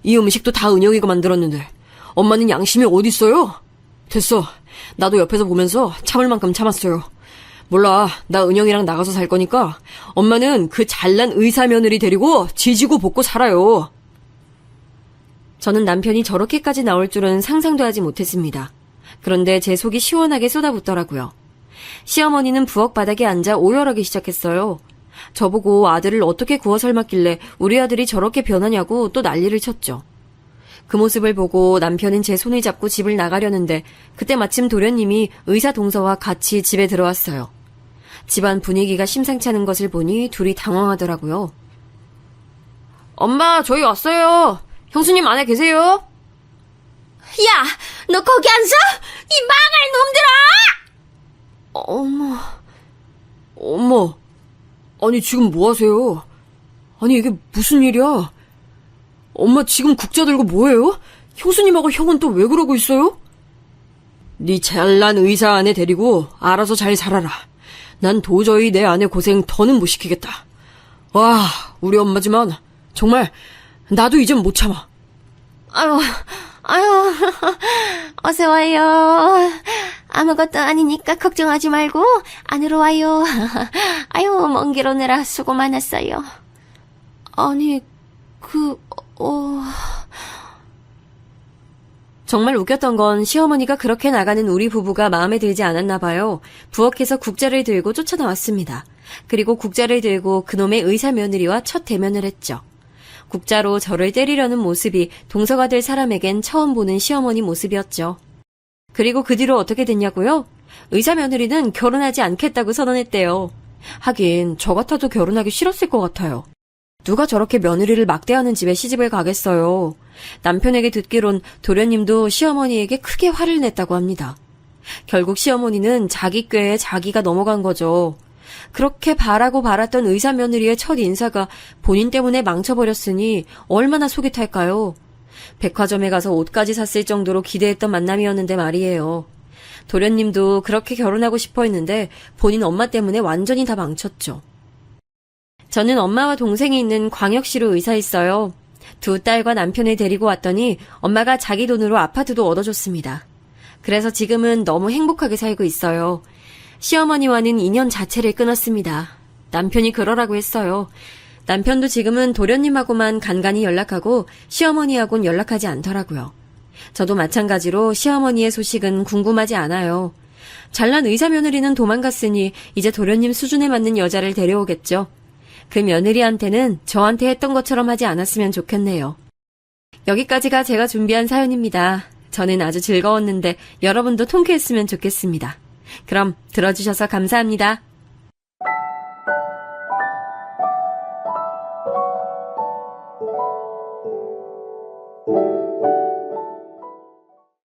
[SPEAKER 3] 이 음식도 다 은영이가 만들었는데 엄마는 양심이 어딨어요? 됐어. 나도 옆에서 보면서 참을 만큼 참았어요. 몰라, 나 은영이랑 나가서 살 거니까 엄마는 그 잘난 의사 며느리 데리고 지지고 볶고 살아요.
[SPEAKER 2] 저는 남편이 저렇게까지 나올 줄은 상상도 하지 못했습니다. 그런데 제 속이 시원하게 쏟아붓더라고요. 시어머니는 부엌 바닥에 앉아 오열하기 시작했어요. 저보고 아들을 어떻게 구워 삶았길래 우리 아들이 저렇게 변하냐고 또 난리를 쳤죠. 그 모습을 보고 남편은 제 손을 잡고 집을 나가려는데 그때 마침 도련님이 의사 동서와 같이 집에 들어왔어요. 집안 분위기가 심상치 않은 것을 보니 둘이 당황하더라고요.
[SPEAKER 3] 엄마, 저희 왔어요. 형수님 안에 계세요?
[SPEAKER 4] 야, 너 거기 앉아? 이 망할 놈들아!
[SPEAKER 3] 어머. 아니, 지금 뭐 하세요? 아니, 이게 무슨 일이야? 엄마 지금 국자 들고 뭐해요? 형수님하고 형은 또 왜 그러고 있어요? 네 잘난 의사 아내 데리고 알아서 잘 살아라. 난 도저히 내 아내 고생 더는 못 시키겠다. 와, 우리 엄마지만 정말 나도 이젠 못 참아.
[SPEAKER 4] 아유, 어서 와요. 아무것도 아니니까 걱정하지 말고 안으로 와요. 아유, 먼 길 오느라 수고 많았어요.
[SPEAKER 2] 아니, 정말 웃겼던 건 시어머니가 그렇게 나가는 우리 부부가 마음에 들지 않았나 봐요. 부엌에서 국자를 들고 쫓아나왔습니다. 그리고 국자를 들고 그놈의 의사 며느리와 첫 대면을 했죠. 국자로 저를 때리려는 모습이 동서가 될 사람에겐 처음 보는 시어머니 모습이었죠. 그리고 그 뒤로 어떻게 됐냐고요? 의사 며느리는 결혼하지 않겠다고 선언했대요. 하긴 저 같아도 결혼하기 싫었을 것 같아요. 누가 저렇게 며느리를 막대하는 집에 시집을 가겠어요. 남편에게 듣기론 도련님도 시어머니에게 크게 화를 냈다고 합니다. 결국 시어머니는 자기 꾀에 자기가 넘어간 거죠. 그렇게 바라고 바랐던 의사 며느리의 첫 인사가 본인 때문에 망쳐버렸으니 얼마나 속이 탈까요? 백화점에 가서 옷까지 샀을 정도로 기대했던 만남이었는데 말이에요. 도련님도 그렇게 결혼하고 싶어 했는데 본인 엄마 때문에 완전히 다 망쳤죠. 저는 엄마와 동생이 있는 광역시로 의사했어요. 두 딸과 남편을 데리고 왔더니 엄마가 자기 돈으로 아파트도 얻어줬습니다. 그래서 지금은 너무 행복하게 살고 있어요. 시어머니와는 인연 자체를 끊었습니다. 남편이 그러라고 했어요. 남편도 지금은 도련님하고만 간간히 연락하고 시어머니하고는 연락하지 않더라고요. 저도 마찬가지로 시어머니의 소식은 궁금하지 않아요. 잘난 의사 며느리는 도망갔으니 이제 도련님 수준에 맞는 여자를 데려오겠죠. 그 며느리한테는 저한테 했던 것처럼 하지 않았으면 좋겠네요. 여기까지가 제가 준비한 사연입니다. 저는 아주 즐거웠는데 여러분도 통쾌했으면 좋겠습니다. 그럼 들어주셔서 감사합니다.